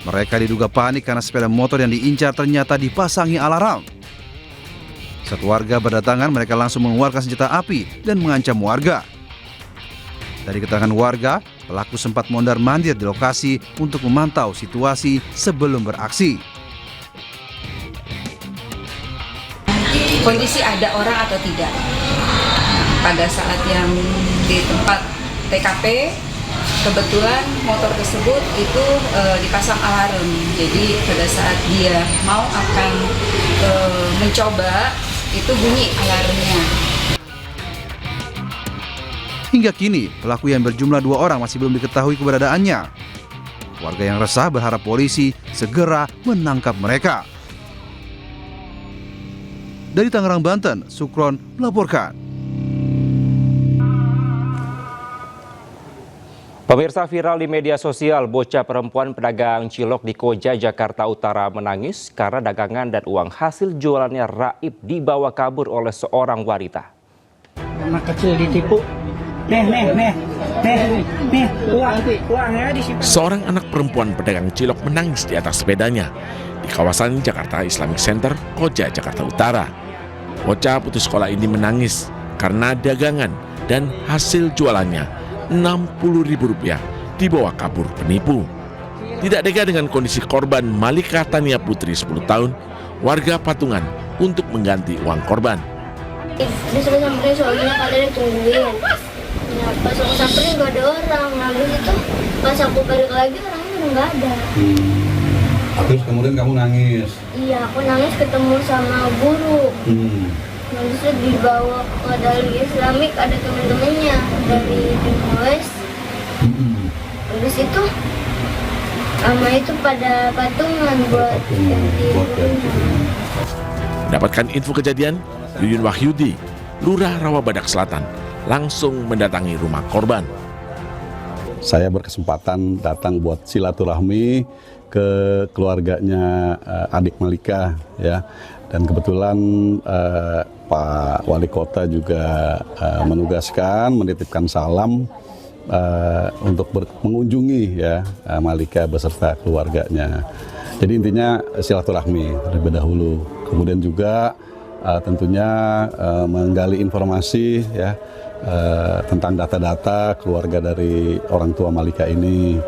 Mereka diduga panik karena sepeda motor yang diincar ternyata dipasangi alarm. Saat warga berdatangan, mereka langsung mengeluarkan senjata api dan mengancam warga. Dari keterangan warga, pelaku sempat mondar-mandir di lokasi untuk memantau situasi sebelum beraksi. Kondisi ada orang atau tidak. Pada saat yang di tempat TKP, kebetulan motor tersebut itu dipasang alarm. Jadi pada saat dia mau akan mencoba, itu bunyi alarmnya. Hingga kini, pelaku yang berjumlah 2 orang masih belum diketahui keberadaannya. Warga yang resah berharap polisi segera menangkap mereka. Dari Tangerang, Banten, Sukron melaporkan. Pemirsa, viral di media sosial, bocah perempuan pedagang cilok di Koja, Jakarta Utara menangis karena dagangan dan uang hasil jualannya raib dibawa kabur oleh seorang wanita. Anak kecil ditipu. Nih, uangnya disimpan. Seorang anak perempuan pedagang cilok menangis di atas sepedanya di kawasan Jakarta Islamic Center, Koja, Jakarta Utara. Bocah putus sekolah ini menangis karena dagangan dan hasil jualannya Rp60.000 dibawa kabur penipu. Tidak tega dengan kondisi korban, Malika Tania Putri 10 tahun, warga patungan untuk mengganti uang korban. Disuruh samperin soalnya katanya tungguin. Ya, pas aku samperin gak ada orang. Habis itu pas aku balik lagi orangnya udah gak ada. Terus kemudian kamu nangis? Iya, aku nangis ketemu sama guru. Habis itu dibawa ke Dali Islamik, ada teman-temannya dari Timores. Habis itu sama itu pada patungan buat ganti rumah. Mendapatkan info kejadian, Yuyun Wahyudi, Lurah Rawabadak Selatan, langsung mendatangi rumah korban. Saya berkesempatan datang buat silaturahmi ke keluarganya adik Malika, ya. Dan kebetulan Pak Wali Kota juga menugaskan, menitipkan salam untuk mengunjungi ya Malika beserta keluarganya. Jadi intinya silaturahmi terlebih dahulu. Kemudian juga tentunya menggali informasi ya tentang data-data keluarga dari orang tua Malika ini.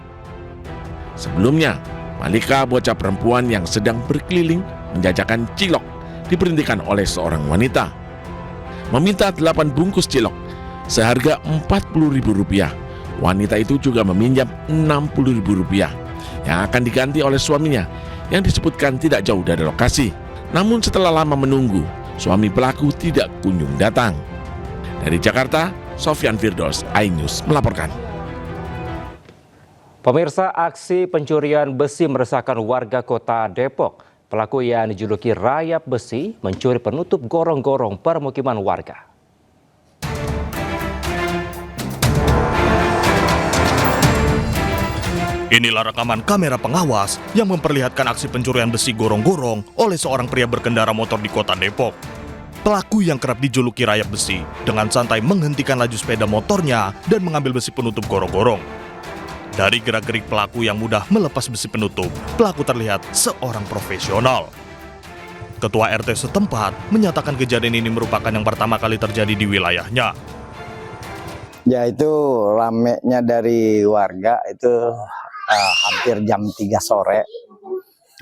Sebelumnya, Malika, bocah perempuan yang sedang berkeliling menjajakan cilok, diberhentikan oleh seorang wanita. Meminta 8 bungkus cilok seharga Rp40.000. Wanita itu juga meminjam Rp60.000 yang akan diganti oleh suaminya yang disebutkan tidak jauh dari lokasi. Namun setelah lama menunggu, suami pelaku tidak kunjung datang. Dari Jakarta, Sofyan Firdaus, iNews melaporkan. Pemirsa, aksi pencurian besi meresahkan warga kota Depok. Pelaku yang dijuluki Rayap Besi mencuri penutup gorong-gorong permukiman warga. Inilah rekaman kamera pengawas yang memperlihatkan aksi pencurian besi gorong-gorong oleh seorang pria berkendara motor di kota Depok. Pelaku yang kerap dijuluki Rayap Besi dengan santai menghentikan laju sepeda motornya dan mengambil besi penutup gorong-gorong. Dari gerak-gerik pelaku yang mudah melepas besi penutup, pelaku terlihat seorang profesional. Ketua RT setempat menyatakan kejadian ini merupakan yang pertama kali terjadi di wilayahnya. Ya, itu ramenya dari warga itu hampir jam 3 sore.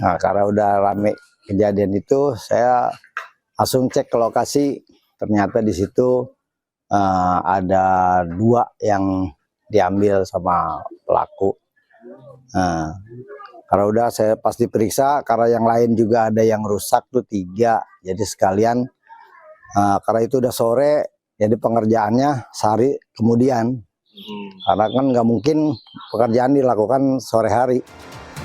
Nah, karena udah rame kejadian itu, saya langsung cek ke lokasi. Ternyata di situ ada 2 yang diambil sama pelaku. Nah, karena udah saya pasti periksa, karena yang lain juga ada yang rusak tuh 3. Jadi sekalian, karena itu udah sore, jadi pengerjaannya sehari kemudian. Karena kan nggak mungkin pekerjaan dilakukan sore hari.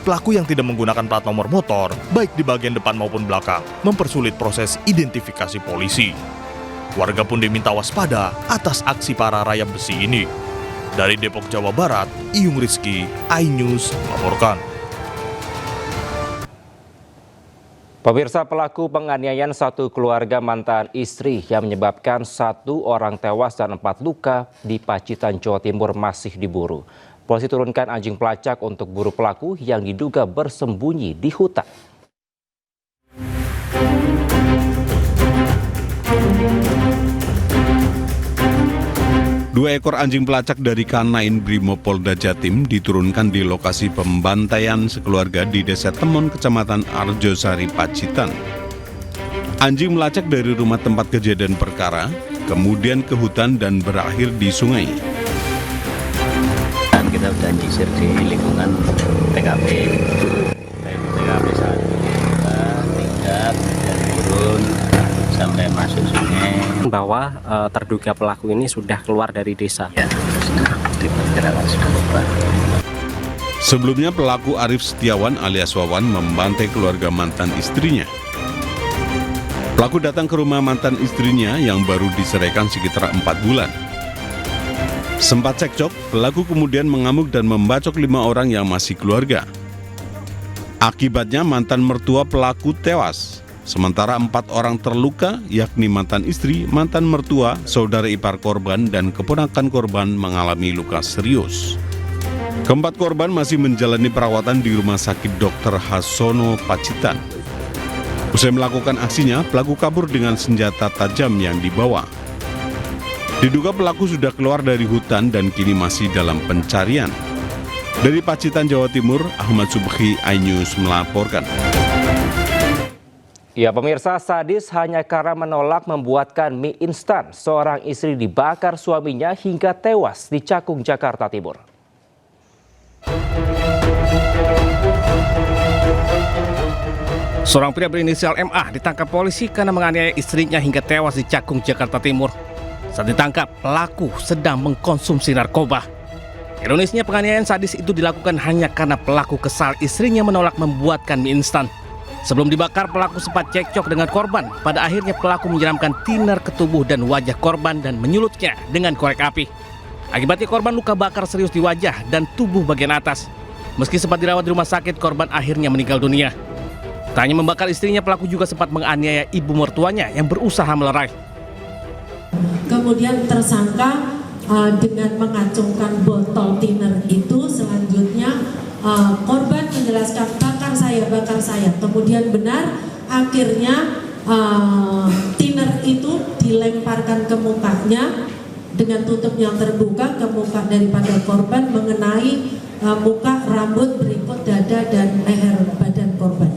Pelaku yang tidak menggunakan plat nomor motor, baik di bagian depan maupun belakang, mempersulit proses identifikasi polisi. Warga pun diminta waspada atas aksi para rayap besi ini. Dari Depok, Jawa Barat, Iyung Rizky, iNews melaporkan. Pemirsa, pelaku penganiayaan satu keluarga mantan istri yang menyebabkan 1 orang tewas dan 4 luka di Pacitan, Jawa Timur masih diburu. Polisi turunkan anjing pelacak untuk buru pelaku yang diduga bersembunyi di hutan. Dua ekor anjing pelacak dari K9 Brimopolda Jatim diturunkan di lokasi pembantaian sekeluarga di Desa Temon, Kecamatan Arjosari, Pacitan. Anjing melacak dari rumah tempat kejadian perkara, kemudian ke hutan dan berakhir di sungai. Dan kita sudah nyisir di lingkungan TKP. TKP 1, 2, 3, kemudian turun sampai masuk sungai. Bahwa terduga pelaku ini sudah keluar dari desa. Ya, sudah diperkirakan sudah keluar. Sebelumnya pelaku Arif Setiawan alias Wawan membantai keluarga mantan istrinya. Pelaku datang ke rumah mantan istrinya yang baru diceraikan sekitar 4 bulan. Sempat cekcok, pelaku kemudian mengamuk dan membacok 5 orang yang masih keluarga. Akibatnya mantan mertua pelaku tewas. Sementara 4 orang terluka, yakni mantan istri, mantan mertua, saudara ipar korban, dan keponakan korban mengalami luka serius. Keempat korban masih menjalani perawatan di Rumah Sakit Dr. Hasono, Pacitan. Usai melakukan aksinya, pelaku kabur dengan senjata tajam yang dibawa. Diduga pelaku sudah keluar dari hutan dan kini masih dalam pencarian. Dari Pacitan, Jawa Timur, Ahmad Subhi, iNews melaporkan. Ya, pemirsa, sadis hanya karena menolak membuatkan mie instan. Seorang istri dibakar suaminya hingga tewas di Cakung, Jakarta Timur. Seorang pria berinisial MA ditangkap polisi karena menganiaya istrinya hingga tewas di Cakung, Jakarta Timur. Saat ditangkap, pelaku sedang mengkonsumsi narkoba. Ironisnya, penganiayaan sadis itu dilakukan hanya karena pelaku kesal istrinya menolak membuatkan mie instan. Sebelum dibakar, pelaku sempat cekcok dengan korban. Pada akhirnya pelaku menyiramkan thinner ke tubuh dan wajah korban dan menyulutnya dengan korek api. Akibatnya korban luka bakar serius di wajah dan tubuh bagian atas. Meski sempat dirawat di rumah sakit, korban akhirnya meninggal dunia. Tak hanya membakar istrinya, pelaku juga sempat menganiaya ibu mertuanya yang berusaha melerai. Kemudian tersangka dengan mengacungkan botol thinner itu, selanjutnya korban menjelaskan bakar saya. Kemudian benar, akhirnya thinner itu dilemparkan ke mukanya dengan tutup yang terbuka ke muka daripada korban, mengenai muka, rambut, berikut dada dan leher badan korban.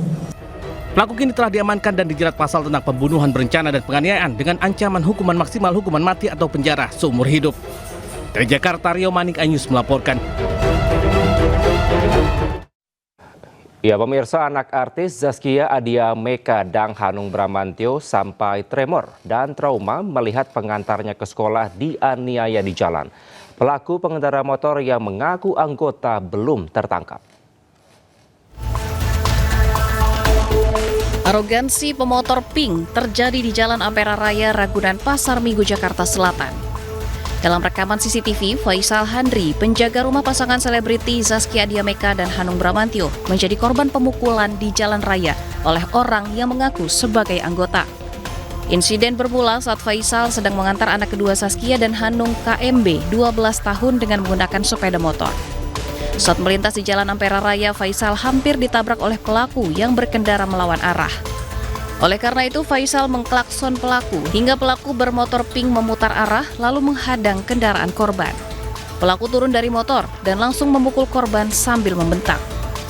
Pelaku kini telah diamankan dan dijerat pasal tentang pembunuhan berencana dan penganiayaan dengan ancaman hukuman maksimal hukuman mati atau penjara seumur hidup. Dari Jakarta, Rio Manik, iNews melaporkan. Ya, pemirsa, anak artis Zaskia Adya Meka dan Hanung Bramantyo sampai tremor dan trauma melihat pengantarnya ke sekolah dianiaya di jalan. Pelaku pengendara motor yang mengaku anggota belum tertangkap. Arogansi pemotor pink terjadi di Jalan Ampera Raya, Ragunan, Pasar Minggu, Jakarta Selatan. Dalam rekaman CCTV, Faisal Handri, penjaga rumah pasangan selebriti Zaskia Adya Meka dan Hanung Bramantyo, menjadi korban pemukulan di jalan raya oleh orang yang mengaku sebagai anggota. Insiden bermula saat Faisal sedang mengantar anak kedua Zaskia dan Hanung KMB 12 tahun dengan menggunakan sepeda motor. Saat melintas di Jalan Ampera Raya, Faisal hampir ditabrak oleh pelaku yang berkendara melawan arah. Oleh karena itu, Faisal mengklakson pelaku hingga pelaku bermotor pink memutar arah lalu menghadang kendaraan korban. Pelaku turun dari motor dan langsung memukul korban sambil membentak.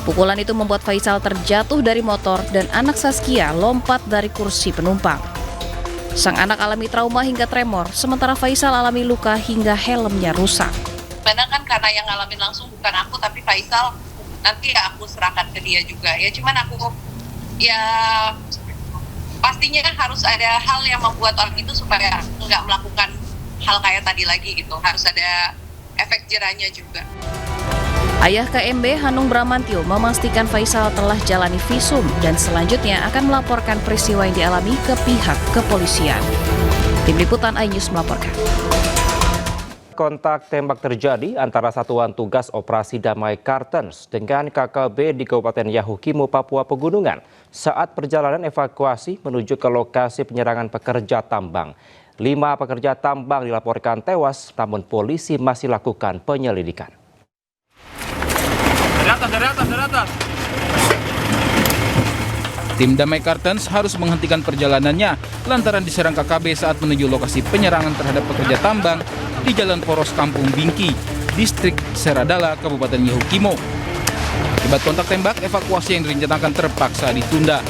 Pukulan itu membuat Faisal terjatuh dari motor dan anak Zaskia lompat dari kursi penumpang. Sang anak alami trauma hingga tremor, sementara Faisal alami luka hingga helmnya rusak. Sebenarnya kan karena yang ngalamin langsung bukan aku, tapi Faisal, nanti ya aku serahkan ke dia juga. Ya cuman aku, ya pastinya harus ada hal yang membuat orang itu supaya nggak melakukan hal kayak tadi lagi gitu. Harus ada efek jerahnya juga. Ayah KMB, Hanung Bramantyo, memastikan Faisal telah jalani visum dan selanjutnya akan melaporkan peristiwa yang dialami ke pihak kepolisian. Tim Liputan iNews melaporkan. Kontak tembak terjadi antara Satuan Tugas Operasi Damai Kartens dengan KKB di Kabupaten Yahukimo, Papua Pegunungan saat perjalanan evakuasi menuju ke lokasi penyerangan pekerja tambang. 5 pekerja tambang dilaporkan tewas, namun polisi masih lakukan penyelidikan. Dari atas. Tim Damai Kartens harus menghentikan perjalanannya lantaran diserang KKB saat menuju lokasi penyerangan terhadap pekerja tambang di Jalan Poros Kampung Bingki, Distrik Seradala, Kabupaten Yahukimo. Akibat kontak tembak, evakuasi yang direncanakan terpaksa ditunda.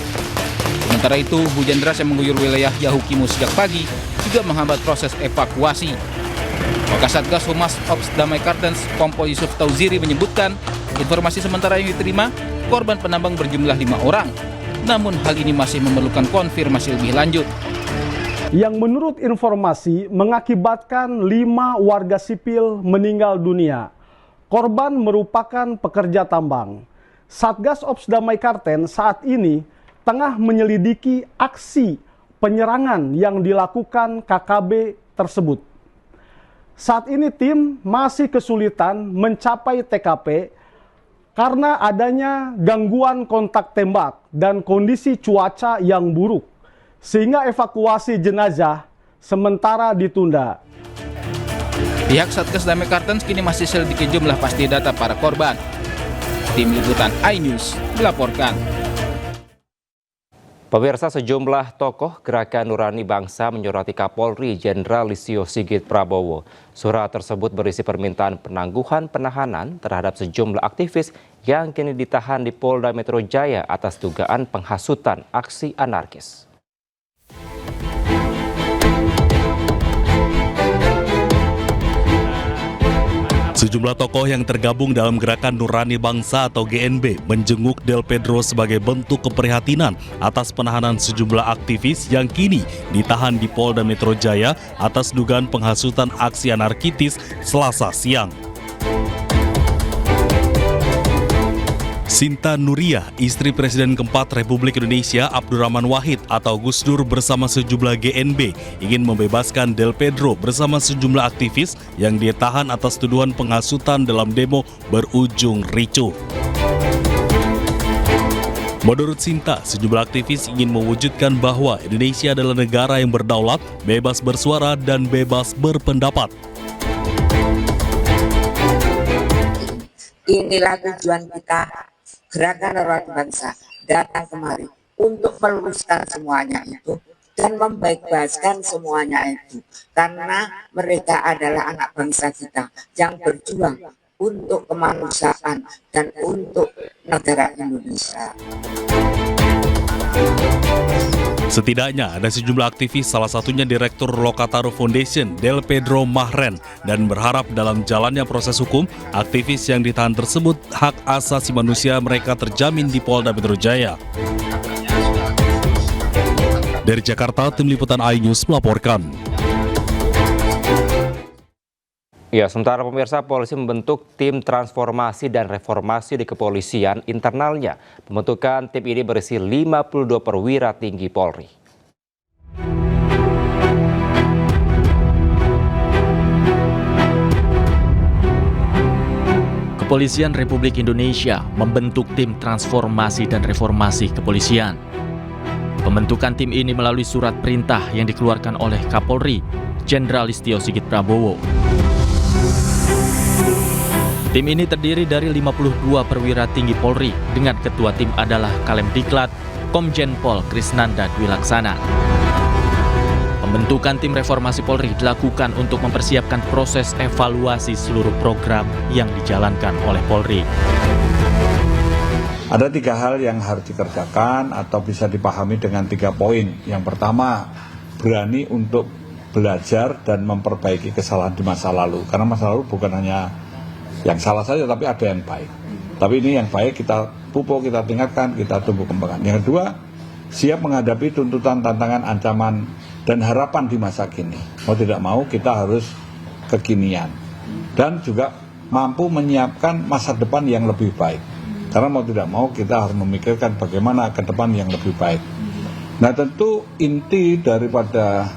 Sementara itu, hujan deras yang mengguyur wilayah Yahukimo sejak pagi juga menghambat proses evakuasi. Wakasatgas Humas Ops Damai Kartens, Kompol Yusuf Tauziri menyebutkan, informasi sementara yang diterima, korban penambang berjumlah 5 orang. Namun hal ini masih memerlukan konfirmasi lebih lanjut. Yang menurut informasi mengakibatkan 5 warga sipil meninggal dunia. Korban merupakan pekerja tambang. Satgas Ops Damai Kartens saat ini tengah menyelidiki aksi penyerangan yang dilakukan KKB tersebut. Saat ini tim masih kesulitan mencapai TKP karena adanya gangguan kontak tembak dan kondisi cuaca yang buruk, sehingga evakuasi jenazah sementara ditunda. Pihak Satgas Damai Kartens kini masih selidiki jumlah pasti data para korban. Tim Liputan iNews melaporkan. Pemirsa, sejumlah tokoh Gerakan Nurani Bangsa menyoroti Kapolri Jenderal Listio Sigit Prabowo. Surat tersebut berisi permintaan penangguhan penahanan terhadap sejumlah aktivis yang kini ditahan di Polda Metro Jaya atas dugaan penghasutan aksi anarkis. Sejumlah tokoh yang tergabung dalam Gerakan Nurani Bangsa atau GNB menjenguk Del Pedro sebagai bentuk keprihatinan atas penahanan sejumlah aktivis yang kini ditahan di Polda Metro Jaya atas dugaan penghasutan aksi anarkitis Selasa siang. Sinta Nuriyah, istri Presiden keempat Republik Indonesia Abdurrahman Wahid atau Gus Dur bersama sejumlah GNB ingin membebaskan Del Pedro bersama sejumlah aktivis yang ditahan atas tuduhan penghasutan dalam demo berujung ricuh. Menurut Sinta, sejumlah aktivis ingin mewujudkan bahwa Indonesia adalah negara yang berdaulat, bebas bersuara, dan bebas berpendapat. Inilah tujuan kita, Gerakan Nurani Bangsa, datang kemari untuk meluruskan semuanya itu dan membaik-baikkan semuanya itu. Karena mereka adalah anak bangsa kita yang berjuang untuk kemanusiaan dan untuk negara Indonesia. Setidaknya ada sejumlah aktivis, salah satunya Direktur Lokataru Foundation, Del Pedro Mahren, dan berharap dalam jalannya proses hukum, aktivis yang ditahan tersebut hak asasi manusia mereka terjamin di Polda Metro Jaya. Dari Jakarta, Tim Liputan iNews melaporkan. Ya, sementara pemirsa, polisi membentuk tim transformasi dan reformasi di kepolisian internalnya. Pembentukan tim ini berisi 52 perwira tinggi Polri. Kepolisian Republik Indonesia membentuk tim transformasi dan reformasi kepolisian. Pembentukan tim ini melalui surat perintah yang dikeluarkan oleh Kapolri, Jenderal Listio Sigit Prabowo. Tim ini terdiri dari 52 perwira tinggi Polri dengan ketua tim adalah Kalemdiklat Komjen Pol Krisnanda Dwi Laksana. Pembentukan tim reformasi Polri dilakukan untuk mempersiapkan proses evaluasi seluruh program yang dijalankan oleh Polri. Ada 3 hal yang harus dikerjakan atau bisa dipahami dengan 3 poin. Yang pertama, berani untuk belajar dan memperbaiki kesalahan di masa lalu. Karena masa lalu bukan hanya yang salah saja, tapi ada yang baik. Tapi ini yang baik kita pupuk, kita tingkatkan, kita tumbuh kembangkan. Yang kedua, siap menghadapi tuntutan, tantangan, ancaman, dan harapan di masa kini. Mau tidak mau kita harus kekinian. Dan juga mampu menyiapkan masa depan yang lebih baik. Karena mau tidak mau kita harus memikirkan bagaimana ke depan yang lebih baik. Nah, tentu inti daripada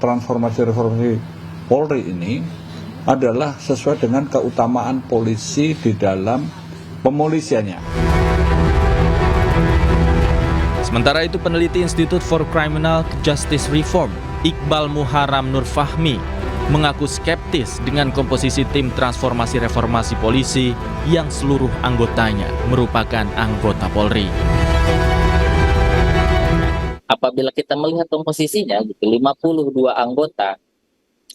transformasi reformasi Polri ini adalah sesuai dengan keutamaan polisi di dalam pemolisiannya. Sementara itu, peneliti Institute for Criminal Justice Reform, Iqbal Muharram Nur Fahmi, mengaku skeptis dengan komposisi tim transformasi reformasi polisi yang seluruh anggotanya merupakan anggota Polri. Apabila kita melihat komposisinya, 52 anggota,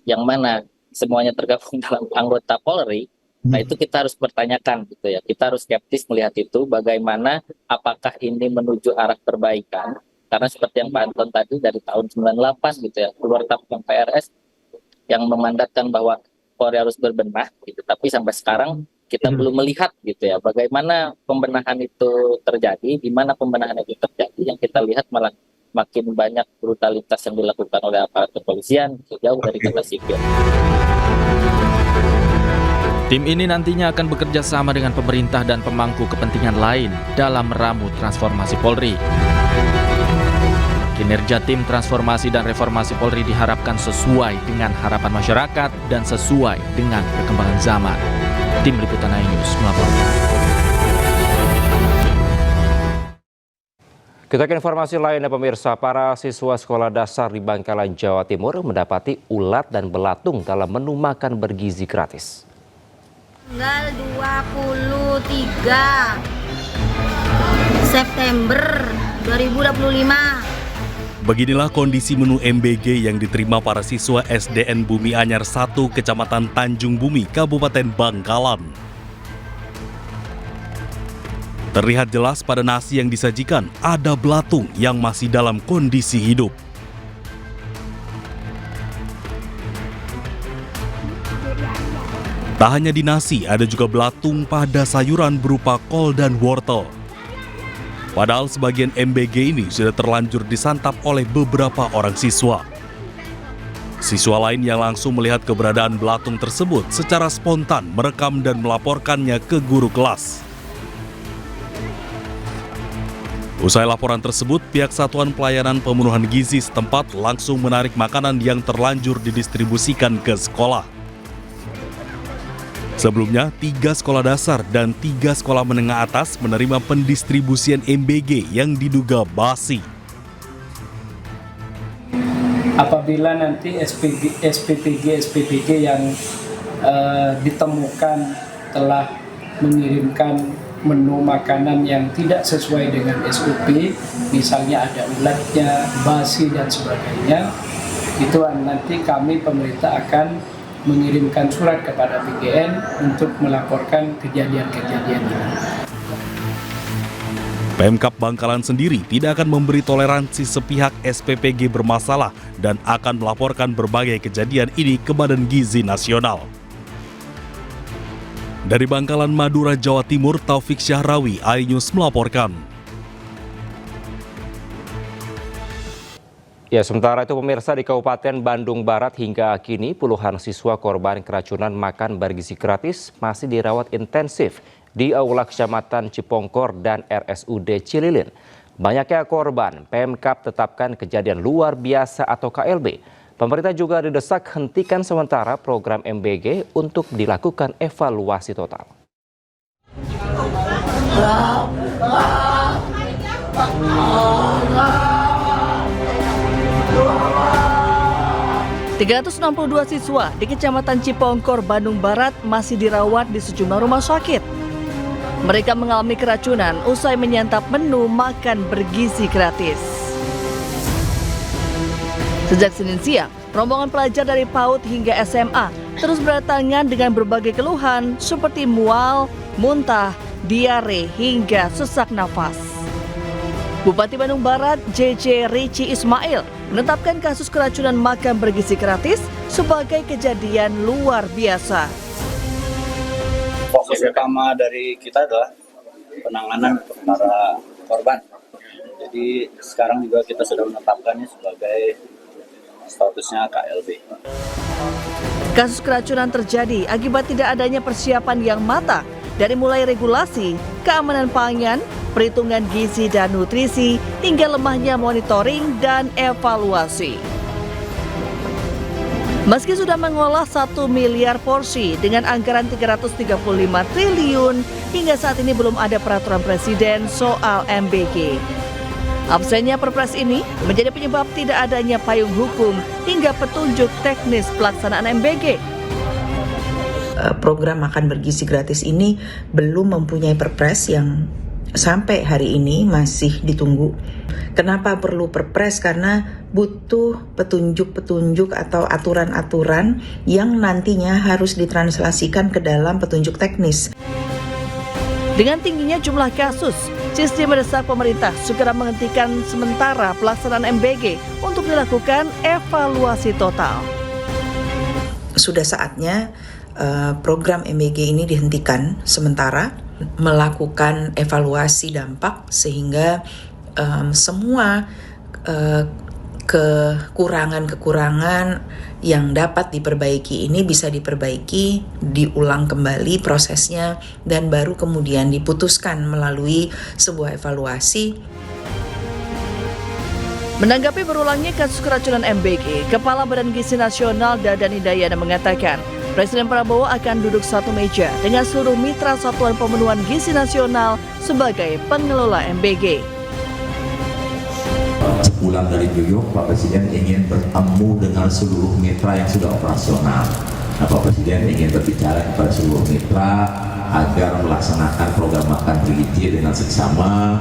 yang mana semuanya tergabung dalam anggota Polri, nah itu kita harus pertanyakan gitu ya. Kita harus skeptis melihat itu, bagaimana apakah ini menuju arah perbaikan. Karena seperti yang Pak Anton tadi dari tahun 98 gitu ya, keluar Undang PRS yang memandatkan bahwa Polri harus berbenah gitu. Tapi sampai sekarang kita belum melihat gitu ya, bagaimana pembenahan itu terjadi, di mana pembenahan itu terjadi. Yang kita lihat malah makin banyak brutalitas yang dilakukan oleh aparat kepolisian, jauh dari kata sipil. Tim ini nantinya akan bekerja sama dengan pemerintah dan pemangku kepentingan lain dalam meramu transformasi Polri. Kinerja tim transformasi dan reformasi Polri diharapkan sesuai dengan harapan masyarakat dan sesuai dengan perkembangan zaman. Tim Liputan iNews melaporkan. Kita ke informasi lain ya pemirsa, para siswa sekolah dasar di Bangkalan, Jawa Timur mendapati ulat dan belatung dalam menu makan bergizi gratis. Tanggal 23 September 2025. Beginilah kondisi menu MBG yang diterima para siswa SDN Bumi Anyar 1, Kecamatan Tanjung Bumi, Kabupaten Bangkalan. Terlihat jelas pada nasi yang disajikan ada belatung yang masih dalam kondisi hidup. Tak hanya di nasi, ada juga belatung pada sayuran berupa kol dan wortel. Padahal sebagian MBG ini sudah terlanjur disantap oleh beberapa orang siswa. Siswa lain yang langsung melihat keberadaan belatung tersebut secara spontan merekam dan melaporkannya ke guru kelas. Usai laporan tersebut, pihak Satuan Pelayanan Pemenuhan Gizi setempat langsung menarik makanan yang terlanjur didistribusikan ke sekolah. Sebelumnya, 3 sekolah dasar dan 3 sekolah menengah atas menerima pendistribusian MBG yang diduga basi. Apabila nanti SPPG yang ditemukan telah mengirimkan menu makanan yang tidak sesuai dengan SOP, misalnya ada ulatnya, basi dan sebagainya, itu nanti kami pemerintah akan mengirimkan surat kepada PGN untuk melaporkan kejadian-kejadian ini. Pemkab Bangkalan sendiri tidak akan memberi toleransi sepihak SPPG bermasalah dan akan melaporkan berbagai kejadian ini ke Badan Gizi Nasional. Dari Bangkalan, Madura, Jawa Timur, Taufik Syahrawi, iNews melaporkan. Ya, sementara itu pemirsa, di Kabupaten Bandung Barat hingga kini puluhan siswa korban keracunan makan bergizi gratis masih dirawat intensif di Aula Kecamatan Cipongkor dan RSUD Cililin. Banyaknya korban, Pemkab tetapkan kejadian luar biasa atau KLB. Pemerintah juga didesak hentikan sementara program MBG untuk dilakukan evaluasi total. 362 siswa di Kecamatan Cipongkor, Bandung Barat masih dirawat di sejumlah rumah sakit. Mereka mengalami keracunan usai menyantap menu makan bergizi gratis. Sejak Senin siang, rombongan pelajar dari PAUD hingga SMA terus berdatangan dengan berbagai keluhan seperti mual, muntah, diare, hingga sesak nafas. Bupati Bandung Barat, JJ Rici Ismail, menetapkan kasus keracunan makan bergizi gratis sebagai kejadian luar biasa. Fokus utama dari kita adalah penanganan para korban. Jadi sekarang juga kita sudah menetapkannya sebagai statusnya KLB. Kasus keracunan terjadi akibat tidak adanya persiapan yang matang dari mulai regulasi, keamanan pangan, perhitungan gizi dan nutrisi, hingga lemahnya monitoring dan evaluasi. Meski sudah mengolah 1 miliar porsi dengan anggaran 335 triliun, hingga saat ini belum ada peraturan presiden soal MBG. Absennya Perpres ini menjadi penyebab tidak adanya payung hukum hingga petunjuk teknis pelaksanaan MBG. Program makan bergizi gratis ini belum mempunyai Perpres yang sampai hari ini masih ditunggu. Kenapa perlu Perpres? Karena butuh petunjuk-petunjuk atau aturan-aturan yang nantinya harus ditranslasikan ke dalam petunjuk teknis. Dengan tingginya jumlah kasus, Cisdi mendesak pemerintah segera menghentikan sementara pelaksanaan MBG untuk dilakukan evaluasi total. Sudah saatnya program MBG ini dihentikan sementara, melakukan evaluasi dampak sehingga semua kekurangan-kekurangan yang dapat diperbaiki ini bisa diperbaiki, diulang kembali prosesnya, dan baru kemudian diputuskan melalui sebuah evaluasi. Menanggapi berulangnya kasus keracunan MBG, Kepala Badan Gizi Nasional Dadan Hidayana mengatakan, Presiden Prabowo akan duduk satu meja dengan seluruh mitra Satuan Pemenuhan Gizi Nasional sebagai pengelola MBG. Sebulan dari New York, Pak Presiden ingin bertemu dengan seluruh mitra yang sudah operasional. Nah, Pak Presiden ingin berbicara kepada seluruh mitra agar melaksanakan program makan bergizi dengan seksama,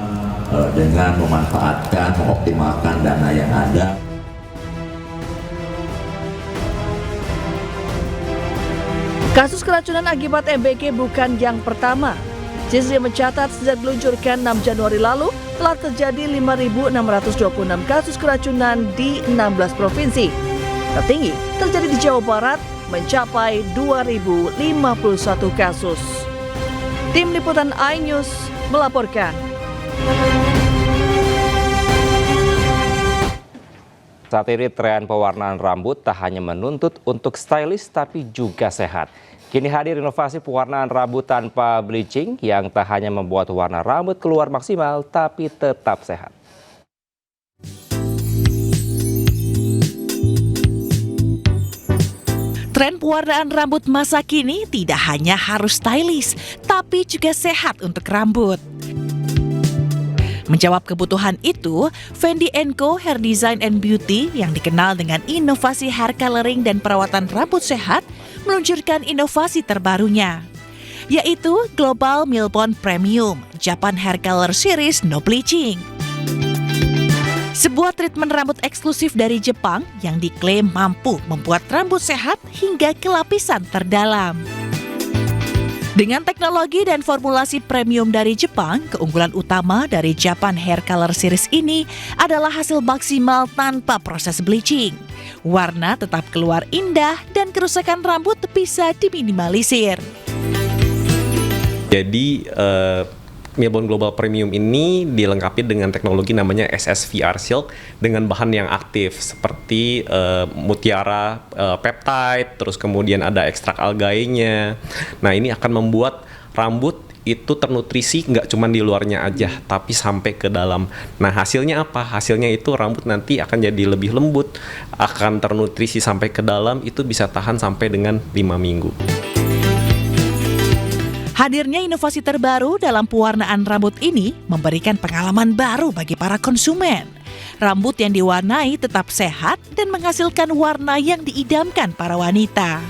dengan memanfaatkan, mengoptimalkan dana yang ada. Kasus keracunan akibat MBG bukan yang pertama. Cisdi mencatat sejak diluncurkan 6 Januari lalu telah terjadi 5.626 kasus keracunan di 16 provinsi. Tertinggi terjadi di Jawa Barat mencapai 2.051 kasus. Tim Liputan iNews melaporkan. Saat ini tren pewarnaan rambut tak hanya menuntut untuk stylish tapi juga sehat. Kini hadir inovasi pewarnaan rambut tanpa bleaching yang tak hanya membuat warna rambut keluar maksimal tapi tetap sehat. Tren pewarnaan rambut masa kini tidak hanya harus stylish, tapi juga sehat untuk rambut. Menjawab kebutuhan itu, Fendi & Co Hair Design and Beauty yang dikenal dengan inovasi hair coloring dan perawatan rambut sehat meluncurkan inovasi terbarunya, yaitu Global Milbond Premium Japan Hair Color Series No Bleaching. Sebuah treatment rambut eksklusif dari Jepang yang diklaim mampu membuat rambut sehat hingga ke lapisan terdalam. Dengan teknologi dan formulasi premium dari Jepang, keunggulan utama dari Japan Hair Color Series ini adalah hasil maksimal tanpa proses bleaching. Warna tetap keluar indah dan kerusakan rambut bisa diminimalisir. Jadi Milbond Global Premium ini dilengkapi dengan teknologi namanya SSVR Silk dengan bahan yang aktif seperti mutiara peptide, terus kemudian ada ekstrak algae-nya. Nah, ini akan membuat rambut itu ternutrisi nggak cuma di luarnya aja, tapi sampai ke dalam. Nah, hasilnya apa? Hasilnya itu rambut nanti akan jadi lebih lembut, akan ternutrisi sampai ke dalam, itu bisa tahan sampai dengan 5 minggu. Hadirnya inovasi terbaru dalam pewarnaan rambut ini memberikan pengalaman baru bagi para konsumen. Rambut yang diwarnai tetap sehat dan menghasilkan warna yang diidamkan para wanita.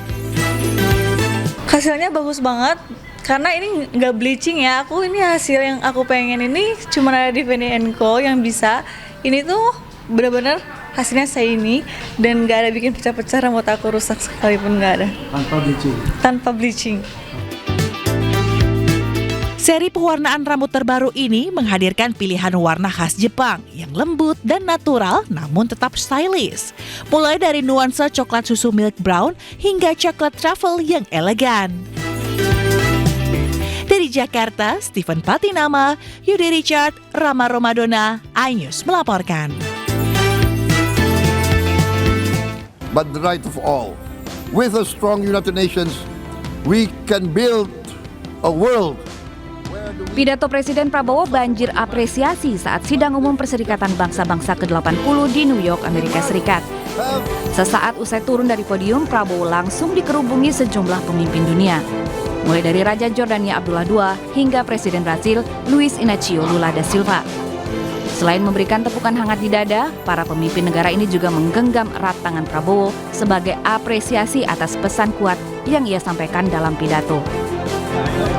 Hasilnya bagus banget karena ini nggak bleaching ya. Ini hasil yang aku pengen ini cuma ada di Fendi & Co yang bisa. Ini tuh benar-benar hasilnya saya ini dan nggak ada bikin pecah-pecah rambut aku rusak sekalipun, nggak ada. Tanpa bleaching. Tanpa bleaching. Seri pewarnaan rambut terbaru ini menghadirkan pilihan warna khas Jepang yang lembut dan natural namun tetap stylish. Mulai dari nuansa coklat susu milk brown hingga coklat truffle yang elegan. Dari Jakarta, Stephen Patinama, Yudi Richard, Rama Romadona, iNews melaporkan. But the right of all. With a strong United Nations, we can build a world. Pidato Presiden Prabowo banjir apresiasi saat sidang umum Perserikatan Bangsa-Bangsa ke-80 di New York, Amerika Serikat. Sesaat usai turun dari podium, Prabowo langsung dikerubungi sejumlah pemimpin dunia. Mulai dari Raja Jordania Abdullah II hingga Presiden Brasil Luiz Inácio Lula da Silva. Selain memberikan tepukan hangat di dada, para pemimpin negara ini juga menggenggam erat tangan Prabowo sebagai apresiasi atas pesan kuat yang ia sampaikan dalam pidato.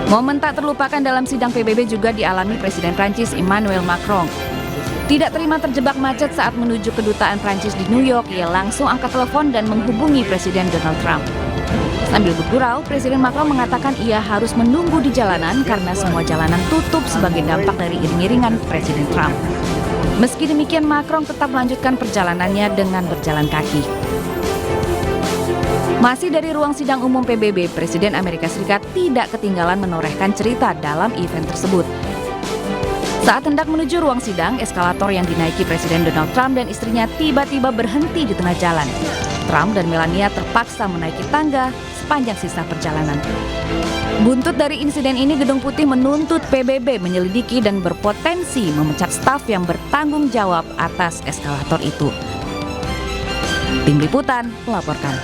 Momen tak terlupakan dalam sidang PBB juga dialami Presiden Prancis Emmanuel Macron. Tidak terima terjebak macet saat menuju kedutaan Prancis di New York, ia langsung angkat telepon dan menghubungi Presiden Donald Trump. Sambil bergurau, Presiden Macron mengatakan ia harus menunggu di jalanan karena semua jalanan tutup sebagai dampak dari iring-iringan Presiden Trump. Meski demikian, Macron tetap melanjutkan perjalanannya dengan berjalan kaki. Masih dari ruang sidang umum PBB, Presiden Amerika Serikat tidak ketinggalan menorehkan cerita dalam event tersebut. Saat hendak menuju ruang sidang, eskalator yang dinaiki Presiden Donald Trump dan istrinya tiba-tiba berhenti di tengah jalan. Trump dan Melania terpaksa menaiki tangga sepanjang sisa perjalanan. Buntut dari insiden ini, Gedung Putih menuntut PBB menyelidiki dan berpotensi memecat staf yang bertanggung jawab atas eskalator itu. Tim Liputan melaporkan.